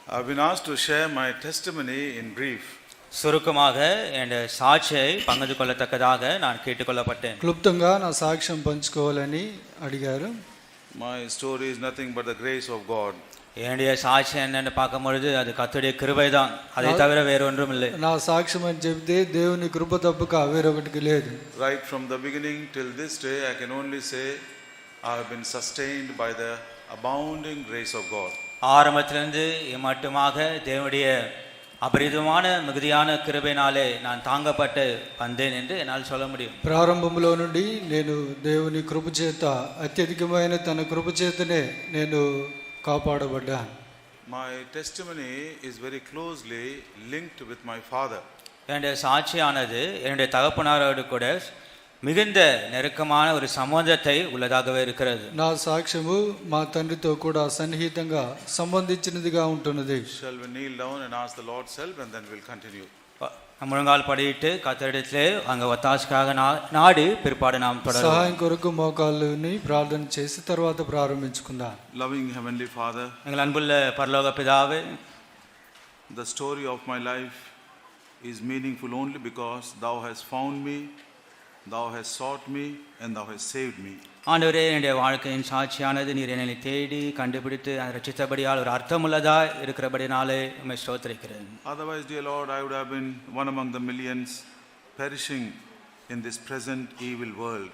I've been asked to share my testimony in brief. சுருக்கமாக என் சாட்சியை பகிர்ந்து கொள்ளத்தக்கதாக நான் கேட்டுக்கொள்ளப்பட்டேன். క్లుప్తంగా నా సాక్ష్యం పంచుకోవాలని అడిగారు. My story is nothing but the grace of God. என்னுடைய சாட்சி என்னன்னு பார்க்கும்பொழுது அது கர்த்தருடைய கிருபை தான், அதை தவிர வேற ஒன்றும் இல்லை. నా సాక్ష్యం అని చెబితే దేవుని కృప తప్పక వేరొకటి లేదు. Right from the beginning till this day, I can only say I have been sustained by the abounding grace of God. ஆரம்பத்திலிருந்து மட்டுமாக தேவனுடைய அபரிதமான மிகுதியான கிருபையினாலே நான் தாங்கப்பட்டு வந்தேன் என்று என்னால் சொல்ல முடியும். ప్రారంభంలో నుండి నేను దేవుని కృప చేత అత్యధికమైన తన కృప చేతనే నేను కాపాడబడ్డాను. My testimony is very closely linked with my father. என்னுடைய சாட்சியானது என்னுடைய தகப்பனாரோடு கூட மிகுந்த நெருக்கமான ஒரு சம்பந்தத்தை உள்ளதாகவே இருக்கிறது. నా సాక్ష్యము మా తండ్రితో కూడా సన్నిహితంగా సంబంధించినదిగా ఉంటున్నది. Shall we kneel down and ask the Lord's help and then we'll continue. முழங்கால் படியிட்டு கர்த்தரிடத்திலே அங்கே ஒத்தாசைக்காக நாடி பிற்பாடு நாம் தொடரும். సహాయం కొరకు మోకాళ్ళని ప్రార్థన చేసి తర్వాత ప్రారంభించుకుందాం. Loving Heavenly Father, எங்கள் அன்புள்ள பரலோக பிதாவே, the story of my life is meaningful only because Thou hast found me, Thou hast sought me and Thou hast saved me. ஆண்டவரே, என்னுடைய வாழ்க்கையின் சாட்சியானது நீர் என்னை தேடி கண்டுபிடித்து அதை ரட்சித்தபடியால் ஒரு அர்த்தமுள்ளதா இருக்கிறபடினாலே உம்மை ஸ்தோத்திரிக்கிறேன். Otherwise, dear Lord, I would have been one among the millions perishing in this present evil world.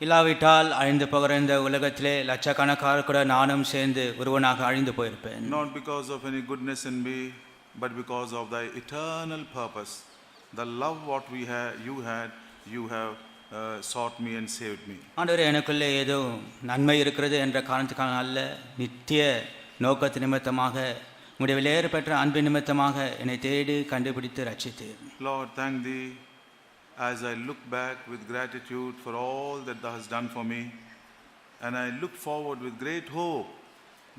இல்லாவிட்டால் அழிந்து போகிற இந்த உலகத்திலே லட்சக்கணக்கான கூட நானும் சேர்ந்து ஒருவனாக அழிந்து போயிருப்பேன். Not because of any goodness in me, but because of Thy eternal purpose. The love what you have sought me and saved me. ஆண்டவரே, எனக்குள்ளே ஏதோ நன்மை இருக்கிறது என்ற காரணத்துக்கான அல்ல, நித்திய நோக்கத்து நிமித்தமாக உம்முடைய விலையேற பெற்ற அன்பு நிமித்தமாக என்னை தேடி கண்டுபிடித்து ரட்சித்தீர். Lord, thank Thee as I look back with gratitude for all that Thou hast done for me, and I look forward with great hope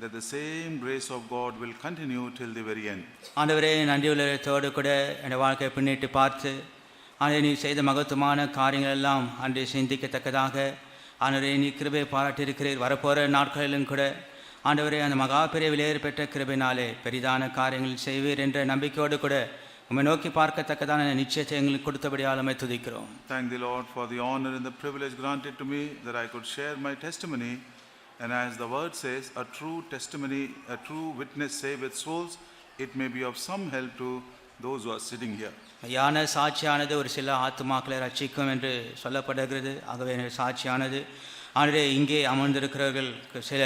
that the same grace of God will continue till the very end. ஆண்டவரே, நன்றியுள்ளத்தோடு கூட என்னுடைய வாழ்க்கையை பின்னிட்டு பார்த்து ஆண்டவரே, நீ செய்த மகத்துவமான காரியங்கள் எல்லாம் அன்றை சிந்திக்கத்தக்கதாக ஆண்டவரே நீ கிருபை பாராட்டியிருக்கிறீர். வரப்போகிற நாட்களிலும் கூட ஆண்டவரே அந்த மகா பெரிய விலையேற பெற்ற கிருபையினாலே பெரிதான காரியங்கள் செய்வீர் என்ற நம்பிக்கையோடு கூட உம்மை நோக்கி பார்க்கத்தக்கதான நிச்சயத்தை எங்களுக்கு கொடுத்தபடியால் உம்மை துதிக்கிறோம். Thank the Lord for the honor and the privilege granted to me that I could share my testimony, and as the word says, a true testimony, a true witness saveth souls. It may be of some help to those who are sitting here. யான சாட்சியானது ஒரு சில ஆத்துமாக்களை ரட்சிக்கும் என்று சொல்லப்படுகிறது. ஆகவே சாட்சியானது ஆண்டவரே இங்கே அமர்ந்திருக்கிறவர்களுக்கு சில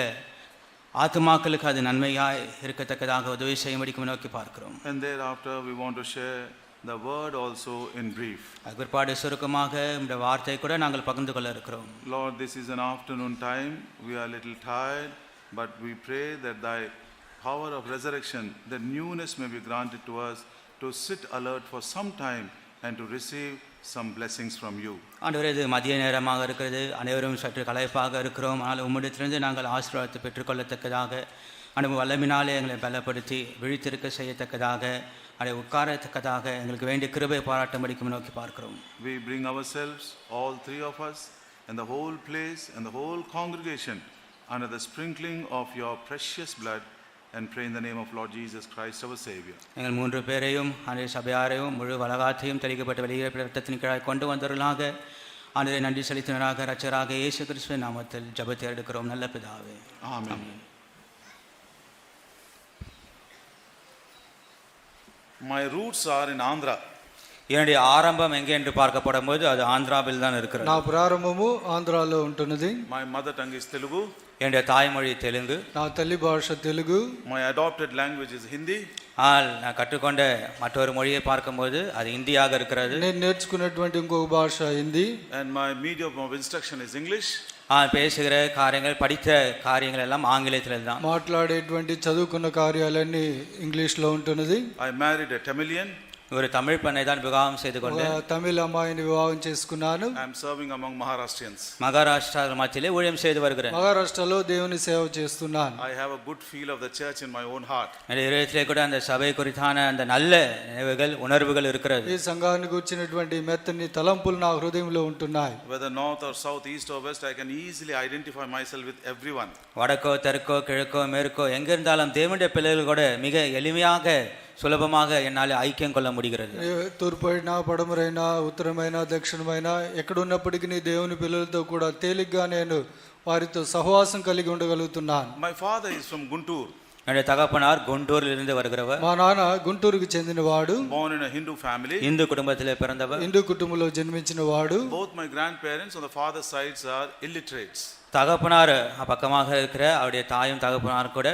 ஆத்துமாக்களுக்கு அது நன்மையாய் இருக்கத்தக்கதாக உதவி செய்யும்படிக்கும் நோக்கி பார்க்கிறோம். And thereafter we want to share the word also in brief. பிற்பாடு சுருக்கமாக இந்த வார்த்தை கூட நாங்கள் பகிர்ந்து கொள்ள இருக்கிறோம். Lord, this is an afternoon time. We are a little tired, but we pray that Thy power of resurrection, the newness may be granted to us to sit alert for some time and to receive some blessings from you. ஆண்டவரே, இது மதிய நேரமாக இருக்கிறது, அனைவரும் சற்று களைப்பாக இருக்கிறோம். ஆனால் உம்மிடத்திலிருந்து நாங்கள் ஆசீர்வாதத்தை பெற்றுக்கொள்ளத்தக்கதாக அனுபவ வல்லமினாலே எங்களை பலப்படுத்தி விழித்திருக்க செய்யத்தக்கதாக அதை உட்காரத்தக்கதாக எங்களுக்கு வேண்டிய கிருபை பாராட்டும்படிக்கும் நோக்கி பார்க்கிறோம். We bring ourselves, all three of us, and the whole place and the whole congregation under the sprinkling of your precious blood, and pray in the name of Lord Jesus Christ our Savior. எங்கள் மூன்று பேரையும் அந்த சபையாரையும் முழு வலகாத்தையும் தெளிக்கப்பட்ட வெளியேற இரத்தத்தின் கீழாய் கொண்டு வந்தவர்களாக ஆண்டவரை நன்றி செலுத்தினராக இரட்சகராக இயேசு கிறிஸ்துவின் நாமத்தில் ஜெபத்தை எடுக்கிறோம் நல்ல பிதாவே. Amen. My roots are in Andhra. என்னுடைய ஆரம்பம் எங்கே என்று பார்க்கப்படும் போது அது ஆந்திராவில் தான் இருக்கிறது. నా ప్రారంభము ఆంధ్రాలో ఉంటున్నది. My mother tongue is Telugu. என்னுடைய தாய்மொழி தெலுங்கு. నా తల్లి భాష Telugu. My adopted language is Hindi. நான் கற்றுக்கொண்ட மற்றொரு மொழியை பார்க்கும்போது அது இந்தியாக இருக்கிறது. నేను నేర్చుకున్నటువంటి ఇంకొక భాష Hindi. And my medium of instruction is English. பேசுகிற காரியங்கள் படித்த காரியங்கள் எல்லாம் ஆங்கிலத்தில் தான். మాట్లాడేటువంటి చదువుకున్న కార్యాలన్నీ ఇంగ్లీష్లో ఉంటున్నది. I married a Tamilian. ஒரு தமிழ் பெண்ணை தான் விவாகம் செய்து ఒక கொண்டு తమిళ అమ్మాయిని వివాహం చేసుకున్నాను. I am serving among Maharashtrians. Maharashtra மத்தியிலே ஊழியம் செய்து வருகிறேன். మహారాష్ట్రలో దేవుని సేవ చేస్తున్నాను. I have a good feel of the church in my own heart. என்னுடைய இதயத்திலே கூட அந்த சபை குறித்தான அந்த நல்ல நினைவுகள் உணர்வுகள் இருக்கிறது. ఈ సంఘాన్ని గురించినటువంటి మెత్తని తలంపులు నా హృదయంలో ఉంటున్నాయి. Whether north or south, east or west, I can easily identify myself with everyone. வடக்கோ தெற்கோ கிழக்கோ மேற்கோ எங்க இருந்தாலும் தேவனுடைய பிள்ளைகள் கூட மிக எளிமையாக సులభமாக என்னால் ఐక్యం கொள்ள முடிகிறது. తూర్పైనా పడమరైనా ఉత్తరమైనా దక్షిణమైనా ఎక్కడున్నప్పటికీ నీ దేవుని పిల్లలతో కూడా తేలిగ్గా నేను వారితో సహవాసం కలిగి ఉండగలుగుతున్నాను. My father is from Guntur. என்னுடைய தகப்பனார் குண்டூரில் இருந்து வருகிறவர். మా నాన్న గుంటూరుకు చెందినవాడు. Born in a Hindu family. Hindu குடும்பத்திலே பிறந்தவர். హిందూ కుటుంబంలో జన్మించిన వాడు. Both my grandparents on the father's sides are illiterates. தகப்பனார் பக்கமாக இருக்கிற அவருடைய தாயும் தகப்பனார் கூட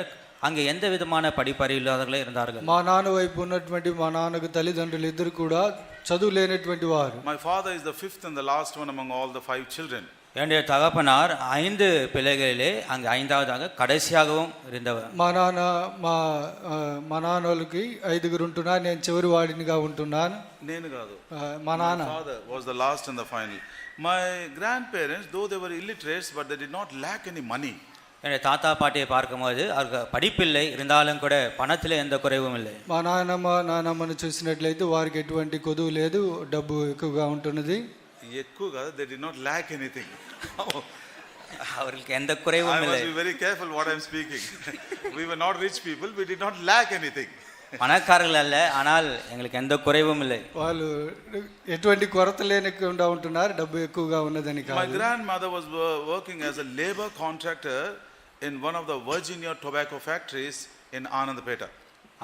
அங்கே எந்த விதமான படிப்பறிவு இல்லாதவர்களே இருந்தார்கள். మా నాన్న వైపు ఉన్నటువంటి మా నాన్నకు తల్లిదండ్రులు ఇద్దరు కూడా చదువు లేనటువంటి వారు. My father is the fifth and the last one among all the 5 children. என்னுடைய தகப்பனார் 5 பிள்ளைகளிலே அங்கே 5வதாக கடைசியாகவும் இருந்தவர். మా నాన్నోళ్ళకి 5గురు ఉంటున్నారు, నేను చివరి వాడినిగా ఉంటున్నాను. నేను కాదు, మా నాన్న. My father was the last and the final. My grandparents, though they were illiterates, but they did not lack any money. என்னுடைய தாத்தா பாட்டியை பார்க்கும்போது அவருக்கு படிப்பில்லை, இருந்தாலும் கூட பணத்தில் எந்த குறைவும் இல்லை. మా నాన్నమ్మను చూసినట్లయితే వారికి ఎటువంటి కొదువు లేదు, డబ్బు ఎక్కువగా ఉంటున్నది. ఎక్కువ కాదు, they did not lack anything. அவர்களுக்கு எந்த குறைவும் இல்லை. I must be very careful what I am speaking. We were not rich people, we did not lack anything. பணக்காரர்கள் அல்ல, ஆனால் எங்களுக்கு எந்த குறைவும் இல்லை. వాళ్ళు ఎటువంటి కొరత లేకుండా ఉంటున్నారు, డబ్బు ఎక్కువగా ఉన్నదని కాదు. My grandmother was working as a labor contractor in one of the Virginia tobacco factories in Anandapeta.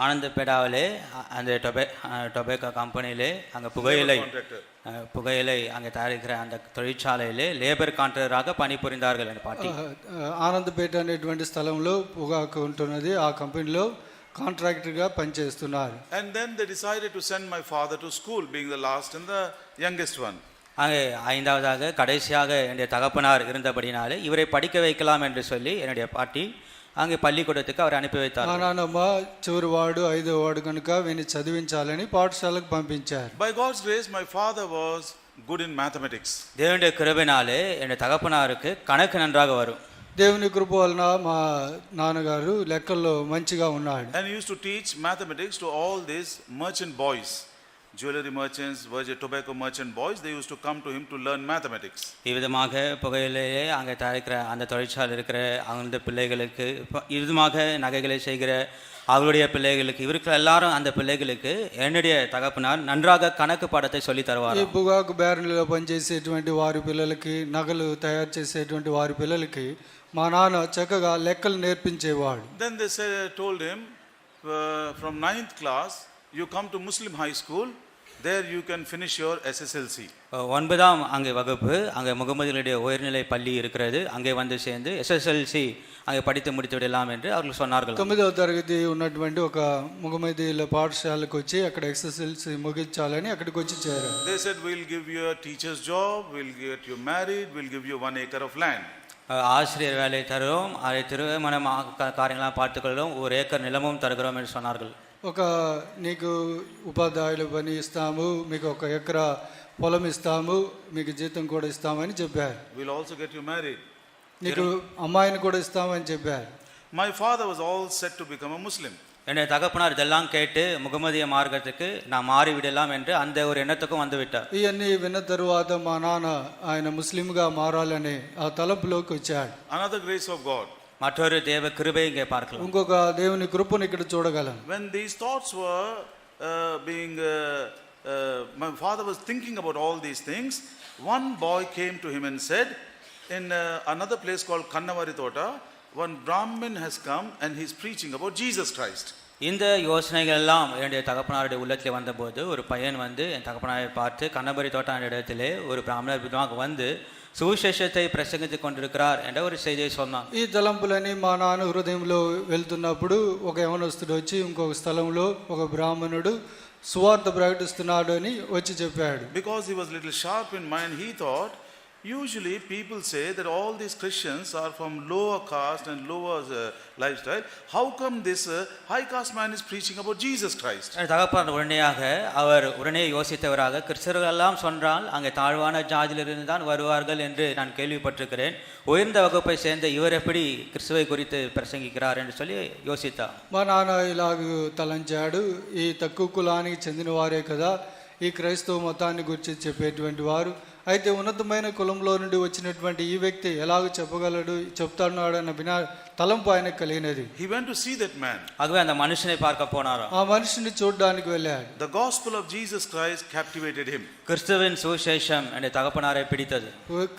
ஆனந்தபேட்டாவிலே அந்த டொபேக்கோ கம்பெனியிலே அங்கே புகையிலை அங்கே தயாரிக்கிற அந்த தொழிற்சாலையிலே லேபர் கான்ட்ராக்டராக பணிபுரிந்தார்கள் என் பாட்டி. ఆనందపేట అనేటువంటి స్థలంలో పొగాకు ఉంటున్నది, ఆ కంపెనీలో కాంట్రాక్టర్గా పనిచేస్తున్నారు. And then they decided to send my father to school, being the last and the youngest one. அங்கே 5வதாக கடைசியாக என்னுடைய தகப்பனார் இருந்தபடினாலே இவரை படிக்க வைக்கலாம் என்று சொல்லி என்னுடைய பாட்டி அங்கே பள்ளிக்கூடத்துக்கு அவர் அனுப்பி வைத்தார். మా నాన్నమ్మ చివరి వాడు 5వ వాడు కనుక వీని చదివించాలని పాఠశాలకు పంపించారు. By God's grace, my father was good in mathematics. தேவனுடைய கிருபையினாலே என்னுடைய தகப்பனாருக்கு கணக்கு நன்றாக வரும். దేవుని కృప వలన మా నాన్నగారు లెక్కల్లో మంచిగా ఉన్నాడు. And he used to teach mathematics to all these merchant boys, jewelry merchants, Virgin tobacco merchant boys. They used to come to him to learn mathematics. இவ்விதமாக புகையிலேயே அங்கே தயாரிக்கிற அந்த தொழிற்சாலை இருக்கிற அந்த பிள்ளைகளுக்கு, இவ்விதமாக நகைகளை செய்கிற அவருடைய பிள்ளைகளுக்கு, இவருக்கு எல்லாரும் அந்த பிள்ளைகளுக்கு என்னுடைய தகப்பனார் நன்றாக கணக்கு பாடத்தை சொல்லி தருவார். ఈ పొగాకు బ్యారెన్లలో పనిచేసేటువంటి వారి పిల్లలకి, నగలు తయారు చేసేటువంటి వారి పిల్లలకి మా నాన్న చక్కగా లెక్కలు నేర్పించేవాడు. Then they told him, from 9th class you come to Muslim high school, there you can finish your SSLC. 9ஆம் அங்கே வகுப்பு, அங்கே முகமதுடைய உயர்நிலை பள்ளி இருக்கிறது, அங்கே வந்து சேர்ந்து SSLC அங்கே படித்து முடித்து விடலாம் என்று அவர்கள் சொன்னார்கள். 9వ తరగతి ఉన్నటువంటి ఒక ముగమదీల పాఠశాలకు వచ్చి అక్కడ SSLC ముగించాలని అక్కడికి వచ్చి చేరారు. They said, we'll give you a teacher's job, we'll get you married, we'll give you 1 acre of land. ஆசிரியர் வேலை தருவோம், அதை திருமண காரியங்களாம் பார்த்துக்கொள்ளும், 1 ஏக்கர் நிலமும் தருகிறோம் என்று சொன்னார்கள். ఒక నీకు ఉపాధ్యాయుల పని ఇస్తాము, మీకు 1 ఎకరా పొలం ఇస్తాము, మీకు జీతం కూడా ఇస్తామని చెప్పారు. We'll also get you married. నీకు అమ్మాయిని కూడా ఇస్తామని చెప్పారు. My father was all set to become a Muslim. என்னுடைய தகப்பனார் இதெல்லாம் கேட்டு முகமதிய மார்க்கத்துக்கு நான் மாறிவிடலாம் என்று அந்த ஒரு எண்ணத்துக்கும் வந்து விட்டார். ఇవన్నీ విన్న తరువాత మా నాన్న ఆయన ముస్లింగా మారాలని ఆ తలంపులోకి వచ్చాడు. Another grace of God. மற்றொரு தேவ கிருபை இங்கே பார்க்கலாம். ఇంకొక దేవుని కృపను ఇక్కడ చూడగలం. When these thoughts were my father was thinking about all these things, one boy came to him and said, in another place called Kannavari Tota, one Brahmin has come and he's preaching about Jesus Christ. இந்த யோசனைகள் எல்லாம் என்னுடைய தகப்பனாருடைய உள்ளத்தில் வந்தபோது ஒரு பையன் வந்து என் தகப்பனாரை பார்த்து கண்ணபரி தோட்ட இடத்திலே ஒரு பிராமணர் விதமாக வந்து సువిశేషத்தை ప్రసంగించి கொண்டிருக்கிறார் என்ற ஒரு செய்தியை சொன்னான். ఈ తలంపులని మా నాన్న హృదయంలో వెళ్తున్నప్పుడు ఒక యవనస్తుడు వచ్చి ఇంకొక స్థలంలో ఒక బ్రాహ్మణుడు సువార్త ప్రకటిస్తున్నాడు అని వచ్చి చెప్పాడు. Because he was little sharp in mind, he thought, Usually people say that all these Christians are from lower caste and lower lifestyle. How come this high caste man is preaching about Jesus Christ? தகப்பன் உடனேயாக அவர் உடனே யோசித்தவராக கிறிஸ்தவர்கள் எல்லாம் சொன்னால் அங்கே தாழ்வான ஜாதியிலிருந்து தான் வருவார்கள் என்று நான் கேள்விப்பட்டிருக்கிறேன். உயர்ந்த வகுப்பை சேர்ந்த இவர் எப்படி கிறிஸ்துவை குறித்து பிரசங்கிக்கிறார் என்று சொல்லி யோசித்தார். మా నాన్న ఇలాగ తలంచాడు, ఈ తక్కువ కులానికి చెందిన వారే కదా ఈ క్రైస్తవ మతాన్ని గురించి చెప్పేటువంటి వారు, అయితే ఉన్నతమైన కులంలో నుండి వచ్చినటువంటి ఈ వ్యక్తి ఎలాగ చెప్పగలడు చెప్తాడు అన్న తలంపు ఆయనకు కలిగినది. He went to see that man. ஆகவே அந்த மனுஷனை பார்க்க போனாராம். ఆ మనిషిని చూడడానికి వెళ్ళాడు. The gospel of Jesus Christ captivated him. கிறிஸ்துவின் சுவிசேஷம் என்ற தகப்பனாரை பிடித்தது.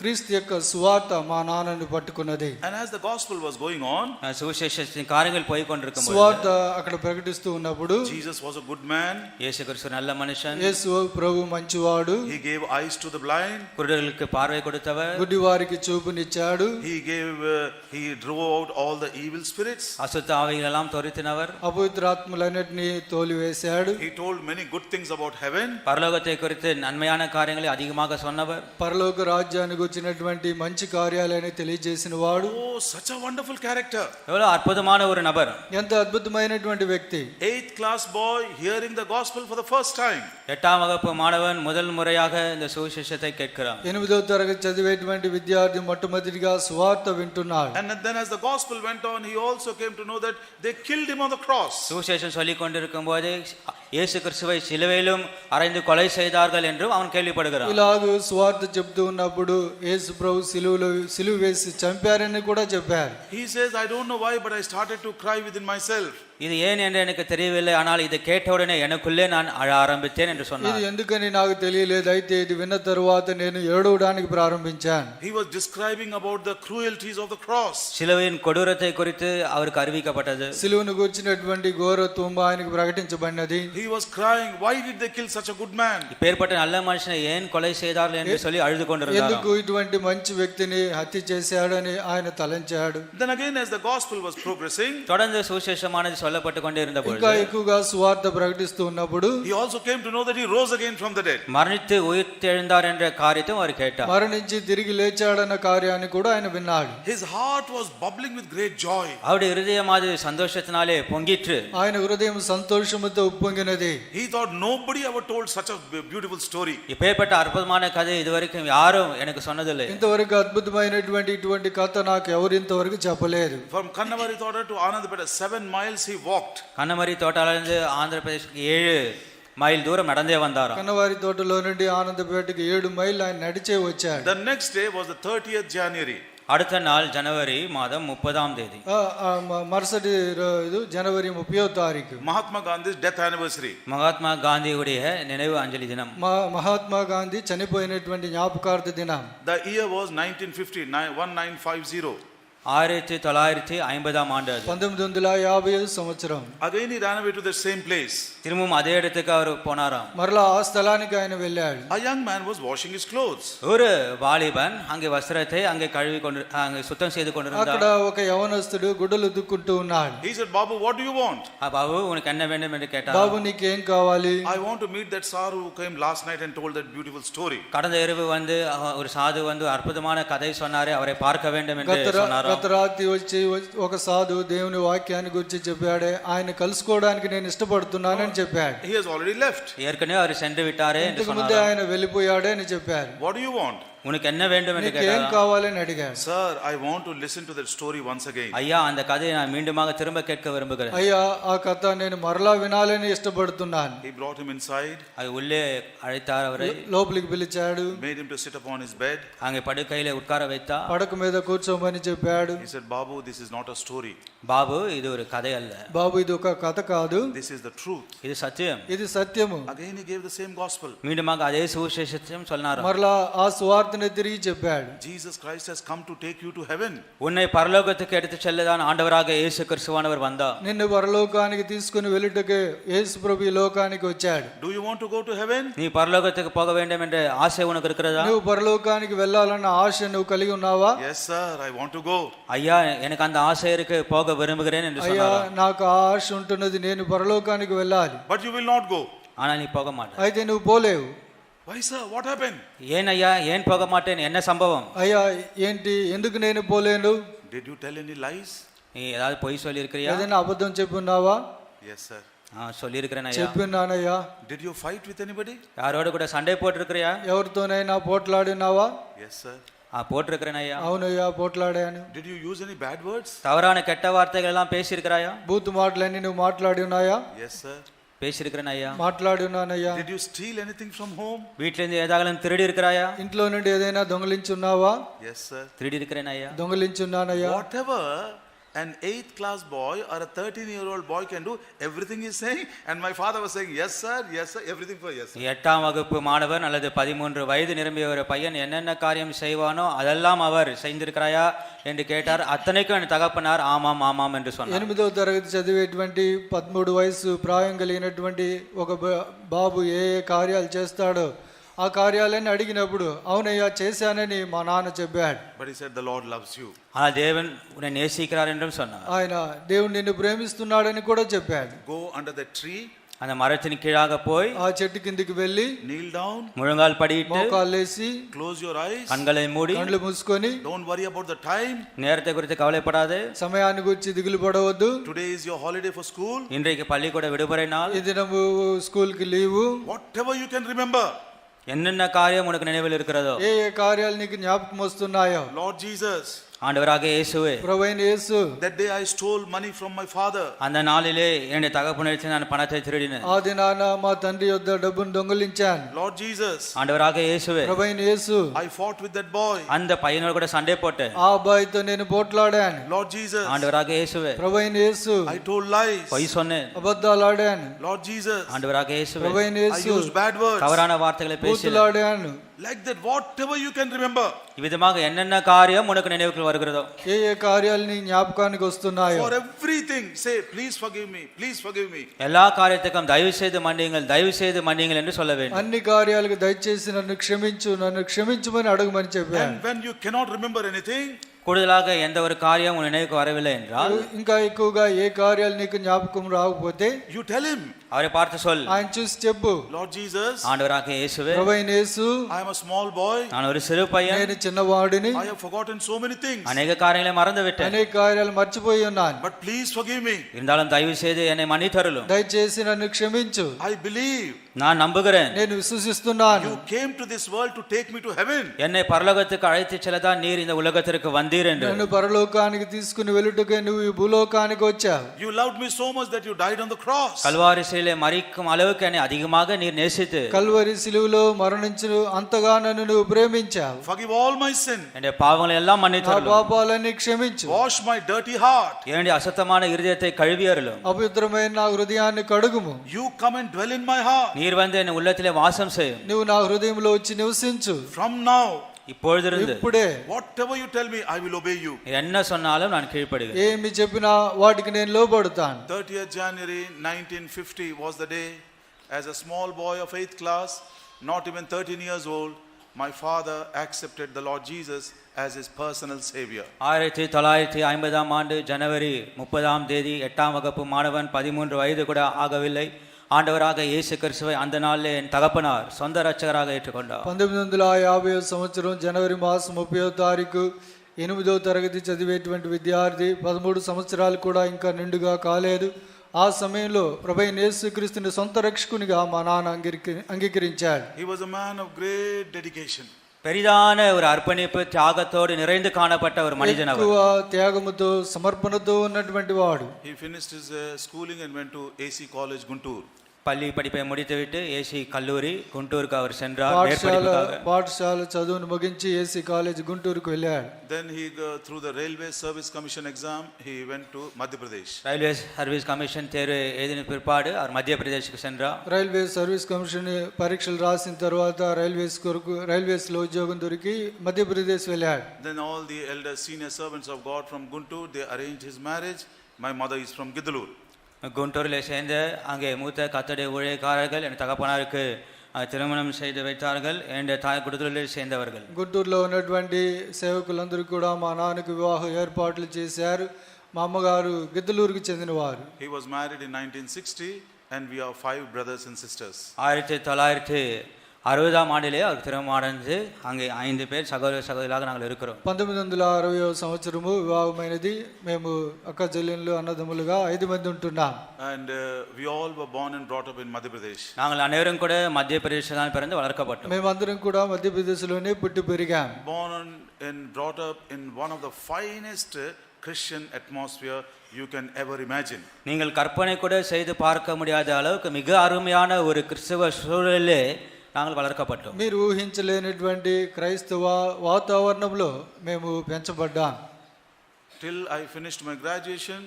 క్రీస్తు యొక్క సువార్త మా నాన్నని పట్టుకున్నది. And as the gospel was going on, சுவிசேஷத்தின் காரியங்கள் போய் கொண்டிருக்கும் போது సువార్త అక్కడ ప్రకటిస్తూ ఉన్నప్పుడు Jesus was a good man. இயேசு கிறிஸ்து நல்ல மனுஷன். యేసు ప్రభు మంచివాడు. He gave eyes to the blind. குருடர்களுக்கு பார்வை கொடுத்தவர். గుడ్డి వారికి చూపునిచ్చాడు. He drove out all the evil spirits. அசுத்த ஆவிகள் எல்லாம் துரத்தினவர். అపవిత్రాత్మలన్నిటిని తోలివేశాడు. He told many good things about heaven. பரலோகத்தை குறித்து நன்மையான காரியங்களை அதிகமாக சொன்னவர். పరలోక రాజ్యానికి వచ్చినటువంటి మంచి కార్యాలని తెలియజేసిన వాడు. Oh, such a wonderful character. எவ்வளவு அற்புதமான ஒரு நபர். ఎంత అద్భుతమైనటువంటి వ్యక్తి. 8th class boy hearing the gospel for the first time. 8ஆம் வகுப்பு மாணவன் முதல் முறையாக இந்த சுவிசேஷத்தை கேட்கிறான். 8వ తరగతి చదివేటువంటి విద్యార్థి మొట్టమొదటిగా సువార్త వింటున్నాడు. And then as the gospel went on, he also came to know that they killed him on the cross. சுவிசேஷம் சொல்லிக் கொண்டிருக்கும் போது இயேசு கிறிஸ்துவை சிலுவையிலும் அறைந்து கொலை செய்தார்கள் என்றும் அவன் கேள்விப்படுகிறான். ఇలాగ సువార్త చెప్తూ ఉన్నప్పుడు యేసు ప్రభు సిలువ వేసి చంపారని కూడా చెప్పారు. He says, I don't know why, but I started to cry within myself. இது ஏன் என்று எனக்கு தெரியவில்லை, ஆனால் இதை கேட்டவுடனே எனக்குள்ளே நான் அழ ஆரம்பித்தேன் என்று சொன்னார். ఇది ఎందుకని నాకు తెలియలేదు, అయితే ఇది విన్న తరువాత నేను ఏడవడానికి ప్రారంభించాను. He was describing about the cruelties of the cross. சிலுவையின் கொடூரத்தை குறித்து அவருக்கு அறிவிக்கப்பட்டது. సిలువను గురించినటువంటి ఘోరత్వం ఆయనకు ప్రకటించబడినది. He was crying, why did they kill such a good man? இப்பேற்பட்ட நல்ல மனுஷனை ஏன் கொலை செய்தார்கள் என்று சொல்லி அழுது கொண்டிருந்தார். ఎందుకు ఇటువంటి మంచి వ్యక్తిని హత్య చేశాడని ఆయన తలంచాడు. Then again, as the gospel was progressing, தொடர்ந்து சுவிசேஷமானது சொல்லப்பட்டு கொண்டே இருந்த பொழுது ఇంకా ఎక్కువగా సువార్త ప్రకటిస్తూ ఉన్నప్పుడు he also came to know that he rose again from the dead. மரணித்து உயிர்த்தெழுந்தார் என்ற காரியத்தை அவர் கேட்டார். మరణించి తిరిగి లేచాడన్న కార్యాన్ని కూడా ఆయన విన్నాడు. His heart was bubbling with great joy. அவருடைய இருதயமானது சந்தோஷத்தினாலே பொங்கிற்று. ఆయన హృదయం సంతోషముతో ఉప్పొంగినది. He thought nobody ever told such a beautiful story. இப்பேற்பட்ட அற்புதமான கதை இதுவரைக்கும் யாரும் எனக்கு சொன்னதில்லை. ఇంతవరకు అద్భుతమైనటువంటి ఇటువంటి కథ నాకు ఎవరు ఇంతవరకు చెప్పలేదు. From Kannamari Thoda to Anandapeta 7 miles he walked. கண்ணமரி தோட்டாலிருந்து ஆந்திர பிரதேஷ்க்கு 7 మైల్ దూరం நடந்தே வந்தாராம். కన్నవారి తోటలో నుండి ఆనందపేటకి 7 మైళ్ళు ఆయన నడిచే వచ్చాడు. The next day was the 30th January. அடுத்த நாள் ஜனவரி மாதம் 30ஆம் தேதி. மறுசடி இது ஜனவரி 30వ తారీఖు. Mahatma Gandhi's death anniversary. Mahatma காந்தியுடைய நினைவு அஞ்சலி தினம். మహాత్మా గాంధీ చనిపోయినటువంటి జ్ఞాపకార్థ దినం. The year was 1950. 1950ஆம் ஆண்டு அது. 1950 సంవత్సరం. Again he ran away to the same place. திரும்பவும் அதே இடத்துக்கு அவர் போனாராம். మరలా ఆ స్థలానికి ఆయన వెళ్ళాడు. A young man was washing his clothes. ஒரு வாலிபன் அங்கே வஸ்திரத்தை அங்கே கழுவி கொண்டு அங்கே சுத்தம் செய்து கொண்டிருந்தார். అక్కడ ఒక యవనస్తుడు గుడ్డలు ఉతుక్కుంటూ ఉన్నాడు. He said, Babu, what do you want? Babu உனக்கு என்ன வேண்டும் என்று கேட்டார். బాబు నీకేం కావాలి? I want to meet that Saru who came last night and told that beautiful story. கடந்த இரவு வந்து ஒரு சாது வந்து அற்புதமான கதை சொன்னாரே, அவரை பார்க்க வேண்டும் என்று சொன்னாராம். గత రాత్రి వచ్చి ఒక సాధు దేవుని వాక్యాన్ని గురించి చెప్పాడే, ఆయన కలుసుకోవడానికి నేను ఇష్టపడుతున్నానని చెప్పాడు. He has already left. ஏற்கனவே அவர் சென்று விட்டாரே என்று ఇంతకు ముందే சொன்னார். ఆయన వెళ్ళిపోయాడే అని చెప్పారు. What do you want? உனக்கு என்ன வேண்டும் என்று నీకేం கேட்டார். కావాలని అడిగాడు. Sir, I want to listen to that story once again. ஐயா, அந்த கதையை நான் மீண்டுமாக திரும்ப கேட்க விரும்புகிறேன். అయ్యా ఆ కథ నేను మరలా వినాలని ఇష్టపడుతున్నాను. He brought him inside, அது உள்ளே அழைத்தார் அவரை. లోపలికి పిలిచాడు. made him to sit upon his bed. அங்கே படுக்கையிலே உட்கார வைத்தார். పడక మీద కూర్చోమని చెప్పాడు. He said, Babu, this is not a story. Babu, இது ஒரு கதை அல்ல. బాబు ఇది ఒక కథ కాదు, This is the truth. இது சத்தியம். ఇది సత్యము. Again he gave the same gospel. மீண்டுமாக அதே சுவிசேஷத்தையும் சொன்னார். మరలా ఆ సువార్తని తిరిగి చెప్పాడు. Jesus Christ has come to take you to heaven. உன்னை பரலோகத்துக்கு எடுத்துச் செல்லதான் ஆண்டவராக இயேசு கிறிஸ்துவானவர் வந்தார். నిన్ను పరలోకానికి తీసుకుని వెళ్ళుటకే యేసు ప్రభు ఈ లోకానికి వచ్చాడు. Do you want to go to heaven? நீ பரலோகத்துக்கு போக வேண்டும் என்ற ஆசை உனக்கு இருக்கிறதா? నువ్వు పరలోకానికి వెళ్ళాలన్న ఆశ నువ్వు కలిగి ఉన్నావా? Yes sir, I want to go. ஐயா, எனக்கு அந்த ஆசை இருக்கு, போக விரும்புகிறேன் என்று అయ్యా சொன்னார். నాకు ఆ ఆశ ఉంటున్నది, నేను పరలోకానికి వెళ్ళాలి. But you will not go. ஆனால் நீ போக மாட்டாய். అయితే నువ్వు పోలేవు. Why, sir? What happened? ஏன் ஐயா ஏன் போக மாட்டேன், என்ன சம்பவம்? అయ్యా ఏంటి ఎందుకు నేను పోలేను? Did you tell any lies? நீ ஏதாவது பொய் சொல்லி இருக்கிறியா? ఏదైనా అబద్ధం చెప్పున్నావా? Yes, sir. சொல்லி இருக்கிறேன் ஐயா. చెప్పినానయ్యా. Did you fight with anybody? யாரோடு கூட சண்டை போட்டிருக்கிறியா? ఎవరితోనైనా పోట్లాడినావా? Yes, sir. போட்டிருக்கிறேன் ஐயா. అవునయ్యా పోట్లాడాను. Did you use any bad words? தவறான கெட்ட வார்த்தைகள் எல்லாம் பேசியிருக்கிறாயா? బూతు మాటలన్నీ నువ్వు మాట్లాడి ఉన్నాయా? Yes, sir. பேசியிருக்கிறேன் ஐயா. మాట్లాడి ఉన్నానయ్యా. Did you steal anything from home? வீட்ல இருந்து ஏதாவது திருடி இருக்கிறாயா? ఇంట్లో నుండి ఏదైనా దొంగలించున్నావా? Yes, sir. திருடி இருக்கிறேன் ஐயா. దొంగలించున్నానయ్యా. Whatever an 8th class boy or a 13-year-old boy can do, everything is saying, and my father was saying, yes sir, everything for yes sir. 8ஆம் வகுப்பு மாணவன் அல்லது 13 வயது நிரம்பிய ஒரு பையன் என்னென்ன காரியம் செய்வானோ அதெல்லாம் அவர் செய்திருக்கிறாயா என்று கேட்டார். அத்தனைக்கும் என் தகப்பனார் ஆமாம் ஆமாம் என்று சொன்னார். 8వ తరగతి చదివేటువంటి 13 వయసు ప్రాయం కలిగినటువంటి ఒక బాబు ఏ ఏ కార్యాలు చేస్తాడో ఆ కార్యాలన్నీ అడిగినప్పుడు అవునయ్యా చేశానని మా నాన్న చెప్పాడు. But he said the Lord loves you. ஆனால் தேவன் உன்னை நேசிக்கிறார் என்றும் சொன்னார். ఆయన దేవుడు నిన్ను ప్రేమిస్తున్నాడని కూడా చెప్పాడు. Go under the tree. அந்த மரத்தின் கீழாக போய் ఆ చెట్టు కిందికి వెళ్ళి kneel down, முழங்கால் படியிட்டு మోకాళ్ళేసి close your eyes, கண்களை மூடி కళ్ళు మూసుకొని don't worry about the time. நேரத்தை குறித்து கவலைப்படாதே. సమయాన్ని గురించి దిగులు పడవద్దు. Today is your holiday for school. இன்றைக்கு பள்ளிக்கூட விடுமுறை நாள். ఈ దినము స్కూల్ కి leave. Whatever you can remember. என்னென்ன காரியம் உனக்கு நினைவில் இருக்கிறதோ, ఏ ఏ కార్యాలు నీకు జ్ఞాపకం వస్తున్నాయో, Lord Jesus, ஆண்டவராக இயேசுவே, ప్రభువైన యేసు, that day I stole money from my father. அந்த நாளிலே என்னுடைய தகப்பனிடத்தில் நான் பணத்தை திருடினேன். ఆ దినాన మా తండ్రి యొద్ద డబ్బును దొంగిలించాను. Lord Jesus, ஆண்டவராக இயேசுவே, ప్రభువైన యేసు, I fought with that boy. அந்த பையனோடு கூட சண்டை போட்டேன். ఆ అబ్బాయితో నేను పోట్లాడాను. Lord Jesus, ஆண்டவராக இயேசுவே, ప్రభువైన యేసు, I told lies. பொய் சொன்னேன். అబద్ధాలు ఆడాను. Lord Jesus, ஆண்டவராக இயேசுவே, ప్రభువైన I Yesu, used bad words. தவறான வார்த்தைகளை பேசினேன். బూతులాడాను. Like that, whatever you can remember. இவ்விதமாக என்னென்ன காரியம் உனக்கு நினைவுக்கு வருகிறதோ, ఏ ఏ కార్యాలు నీ జ్ఞాపకానికి వస్తున్నాయో, For everything, say, please forgive me, please forgive me. எல்லா காரியத்துக்கும் தயவு செய்து மன்னியுங்கள், தயவு செய்து மன்னியுங்கள் என்று சொல்ல வேண்டும். అన్ని కార్యాలకు దయచేసి నన్ను క్షమించమని అడగమని చెప్పాను. And when you cannot remember anything, கூடுதலாக எந்த ஒரு காரியம் உன் நினைவுக்கு வரவில்லை என்றால், ఇంకా ఎక్కువగా ఏ కార్యాలు నీకు జ్ఞాపకం రాకపోతే you tell him, அவரை பார்த்து சொல், ఆయన చూసి చెప్పు, Lord Jesus, ஆண்டவராக இயேசுவே, ప్రభువైన యేసు, I am a small boy. நான் ஒரு சிறு பையன், నేను చిన్నవాడిని, I have forgotten so many things. அநேக காரியங்களை மறந்து விட்டேன். అనేక కార్యాలు మర్చిపోయి ఉన్నాను. But please forgive me. இருந்தாலும் தயவு செய்து என்னை மன்னித்தருளும். దయచేసి నన్ను క్షమించు. I believe நான் நம்புகிறேன். నేను విశ్వసిస్తున్నాను. you came to this world to take me to heaven. என்னை பரலோகத்துக்கு அழைத்துச் செல்லதான் நீர் இந்த உலகத்திற்கு வந்தீர் என்று. నన్ను పరలోకానికి తీసుకుని వెళ్ళుటకే నువ్వు ఈ భూలోకానికి వచ్చావు. You loved me so much that you died on the cross. Kalvari சிலுவையிலே மரிக்கும் அளவுக்கு என்னை அதிகமாக நீர் நேசித்து కల్వరి సిలువలో మరణించు అంతగా నన్ను నువ్వు ప్రేమించావు. Forgive all my sin. என்னுடைய பாவங்களை எல்லாம் నా மன்னித்தருளும். పాపాలన్నీ క్షమించు. Wash my dirty heart. என்னுடைய அசுத்தமான இருதயத்தை கழுவி அருளும். అపవిత్రమైన నా హృదయాన్ని కడుగుము. You come and dwell in my heart. நீர் வந்து என் உள்ளத்திலே வாசம் செய்யும். నువ్వు నా హృదయంలో వచ్చి నివసించు. From now, இப்பொழுதிருந்து ఇప్పుడే whatever you tell me, I will obey you. நீர் என்ன சொன்னாலும் நான் கீழ்ப்படுகிறேன். ఏమి చెప్పినా వాటికి నేను లోబడతాను. 30th January 1950 was the day, as a small boy of 8th class, not even 13 years old, my father accepted the Lord Jesus as his personal savior. 1950 ஆண்டு ஜனவரி 30ஆம் தேதி 8ஆம் வகுப்பு மாணவன் 13 வயது கூட ஆகவில்லை. ஆண்டவராக இயேசு கிறிஸ்துவை அந்த நாளிலே என் தகப்பனார் சொந்த இரட்சகராக ஏற்றுக்கொண்டார். 1950 సంవత్సరం జనవరి మాసం 30వ తారీఖు 8వ తరగతి చదివేటువంటి విద్యార్థి 13 సంవత్సరాలు కూడా ఇంకా నిండుగా కాలేదు. ఆ సమయంలో ప్రభువైన యేసుక్రీస్తుని సొంత రక్షకునిగా మా నాన్న అంగీకరించాడు. He was a man of great dedication. பெரிதான ஒரு அர்ப்பணிப்பு தியாகத்தோடு நிறைந்து காணப்பட்ட ஒரு மனிதன் அவர். ఎక్కువ త్యాగముతో సమర్పణతో ఉన్నటువంటి వాడు. He finished his schooling and went to AC College, Guntur. பள்ளி படிப்பை முடித்துவிட்டு ஏசி கல்லூரி குண்டூருக்கு அவர் சென்றார். పాఠశాల చదువును ముగించి ఏసీ కాలేజ్ గుంటూరుకు వెళ్ళాడు. Then he through the Railway Service Commission exam he went to Madhya Pradesh. Railway service commission தேர்வு எழுதின பிற்பாடு அவர் மத்திய பிரதேஷ்க்கு சென்றார். రైల్వే సర్వీస్ కమిషన్ పరీక్షలు రాసిన తర్వాత రైల్వేస్ లో ఉద్యోగం దొరికి మధ్యప్రదేశ్ వెళ్ళాడు. Then all the elder senior servants of God from Guntur, they arranged his marriage. My mother is from Gidalur. குண்டூரில் சேர்ந்து அங்கே மூத்த கத்தடைய ஊழியக்காரர்கள் என் தகப்பனாருக்கு திருமணம் செய்து வைத்தார்கள். என் தாய் குடும்பத்தில் சேர்ந்தவர்கள். గుంటూరులో ఉన్నటువంటి సేవకులందరూ కూడా మా నాన్నకు వివాహ ఏర్పాట్లు చేశారు. మా అమ్మగారు గిద్దలూరుకు చెందినవారు. He was married in 1960 and we are 5 brothers and sisters. 1960 60ஆம் ஆண்டிலே அவர் திருமணம் அடைந்து அங்கே 5 பேர் சகோதர சகோதரிகளாக நாங்கள் இருக்கிறோம். 1960వ సంవత్సరము వివాహమైనది. మేము అక్క చెల్లెళ్ళు అన్నదమ్ములుగా 5 మంది ఉంటున్నాం. And we all were born and brought up in Madhya Pradesh. நாங்கள் அனைவரும் கூட மத்திய பிரதேசத்தில் தான் பிறந்து வளர்க்கப்பட்டோம். మేమందరం కూడా మధ్యప్రదేశ్లోనే పుట్టి పెరిగాం. Born and brought up in one of the finest Christian atmosphere you can ever imagine. நீங்கள் கற்பனை கூட செய்து பார்க்க முடியாத அளவுக்கு மிக அருமையான ஒரு கிறிஸ்தவ சூழலிலே நாங்கள் வளர்க்கப்பட்டோம். మీరు ఊహించలేనటువంటి క్రైస్తవ వాతావరణంలో మేము పెంచబడ్డాం. Till I finished my graduation,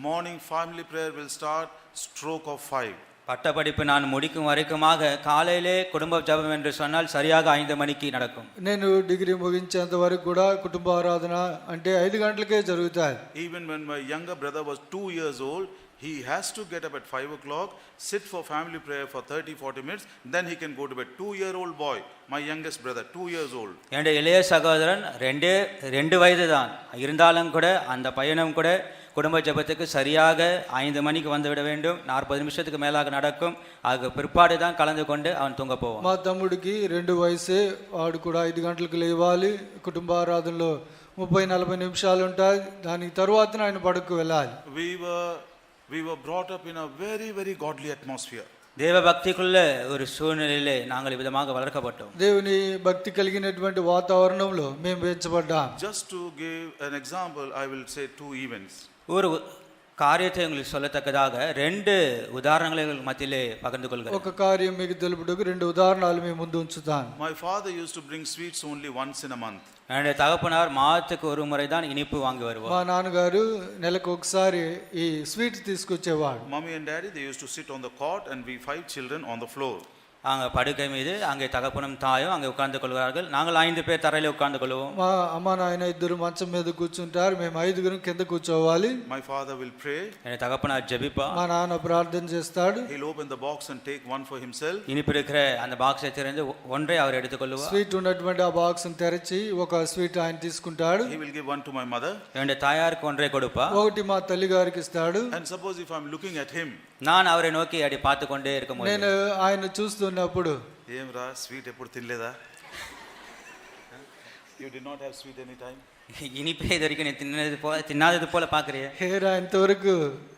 morning family prayer will start stroke of 5. பட்டப்படிப்பு நான் முடிக்கும் வரைக்குமாக காலையிலே குடும்ப ஜெபம் என்று சொன்னால் சரியாக 5 மணிக்கு நடக்கும். నేను డిగ్రీ ముగించేంత వరకు కూడా కుటుంబ ఆరాధన అంటే 5 గంటలకే జరుగుతాయి. Even when my younger brother was 2 years old, he has to get up at 5 o'clock, sit for family prayer for 30-40 minutes, then he can go to bed. 2-year-old boy, my youngest brother, 2 years old. என்னுடைய இளைய சகோதரன் 2 வயது தான் இருந்தாலும் கூட அந்த பையனும் கூட குடும்ப ஜெபத்துக்கு சரியாக 5 மணிக்கு வந்துவிட வேண்டும். 40 நிமிஷத்துக்கு மேலாக நடக்கும். அதுக்கு பிற்பாடு தான் கலந்து கொண்டு அவன் தூங்க போவான். మా తమ్ముడికి 2 వయసే. వాడు కూడా 5 గంటలకు లేవాలి. కుటుంబ ఆరాధనలో 30-40 నిమిషాలు ఉంటాయి. దానికి తరువాతనే ఆయన పడుకు వెళ్ళాలి. We were brought up in a very, very godly atmosphere. தேவ பக்திக்குள்ள ஒரு சூழ்நிலையிலே நாங்கள் விதமாக வளர்க்கப்பட்டோம். దేవుని భక్తి కలిగినటువంటి వాతావరణంలో మేము పెంచబడ్డాం. Just to give an example, I will say 2 events. ஒரு காரியத்தை உங்களுக்கு சொல்லத்தக்கதாக 2 உதாரணங்களை உங்களுக்கு மத்தியிலே பகிர்ந்து கொள்கிறேன். ఒక కార్యం మీకు తెలుపుటకు 2 ఉదాహరణలు మీ ముందు ఉంచుతాను. My father used to bring sweets only once in a month. என்னுடைய தகப்பனார் மாதத்துக்கு ஒரு முறை தான் இனிப்பு வாங்கி வருவார். మా నాన్నగారు నెలకు ఒకసారి ఈ sweet తీసుకొచ్చేవాడు. Mommy and daddy, they used to sit on the cot and we 5 children on the floor. அங்கே படுக்கை மீது அங்கே தகப்பனும் தாயும் அங்கே உட்கார்ந்து கொள்வார்கள். நாங்கள் 5 பேர் தரையிலே உட்கார்ந்து கொள்வோம். మా అమ్మ నాయన ఇద్దరు మంచం మీద కూర్చుంటారు. మేము 5గురం కింద కూర్చోవాలి. My father will pray. என்னுடைய தகப்பனார் ஜெபிப்பா. మా నాన్న ప్రార్థన చేస్తాడు. He'll open the box and take one for himself. இனிப்பு இருக்கிற அந்த பாக்ஸை திறந்து ஒன்றை அவர் எடுத்துக்கொள்வார். స్వీట్ ఉన్నటువంటి ఆ బాక్స్ ని తెరిచి ఒక స్వీట్ ఆయన తీసుకుంటాడు. He will give one to my mother. என்னுடைய தாயாருக்கு ஒன்றை கொடுப்பா. ఒకటి మా తల్లి గారికి ఇస్తాడు. And suppose if I'm looking at him, நான் அவரை நோக்கி அப்படி பார்த்து கொண்டே இருக்கும்போது నేను ఆయన చూస్తున్నప్పుడు ఏమ్రా స్వీట్ ఎప్పుడు తినలేదా? You did not have sweet any time? இனிப்பே இது வரைக்கும் நீ தின்னாதது போல பார்க்கறியே. హేరా ఇంతవరకు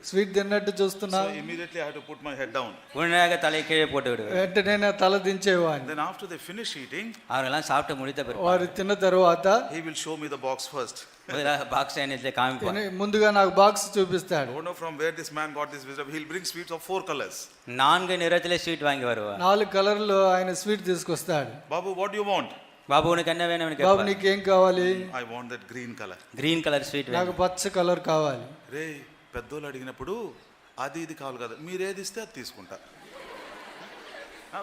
స్వీట్ తిన్నట్టు చూస్తున్నా. So immediately I had to put my head down. உடனடியாக தலை கீழே போட்டு விடுவேன். వెంటనే నా తల దించేవాడిని. Then after they finish eating, அவரெல்லாம் சாப்பிட்டு முடித்த பிறகு వారు తిన్న తర్వాత he will show me the box first. முதலாக பாக்ஸ் என்னிடத்தில் காமிப்பார். ముందుగా నాకు బాక్స్ చూపిస్తాడు. I don't know from where this man got this wisdom. He'll bring sweets of 4 colors. 4 நிறத்திலே sweet வாங்கி வருவார். 4 కలర్లో ఆయన స్వీట్ తీసుకొస్తాడు. Babu, what do you want? బాబు ఉనకు என்ன வேணும் బాబు கேட்பார். నీకేం కావాలి? I want that green color. Green colour sweet నాకు వేணும். పచ్చ కలర్ కావాలి. రే పెద్దోళ్ళు అడిగినప్పుడు అది ఇది కావాలి కదా, మీరు ఏది ఇస్తే అది తీసుకుంటా.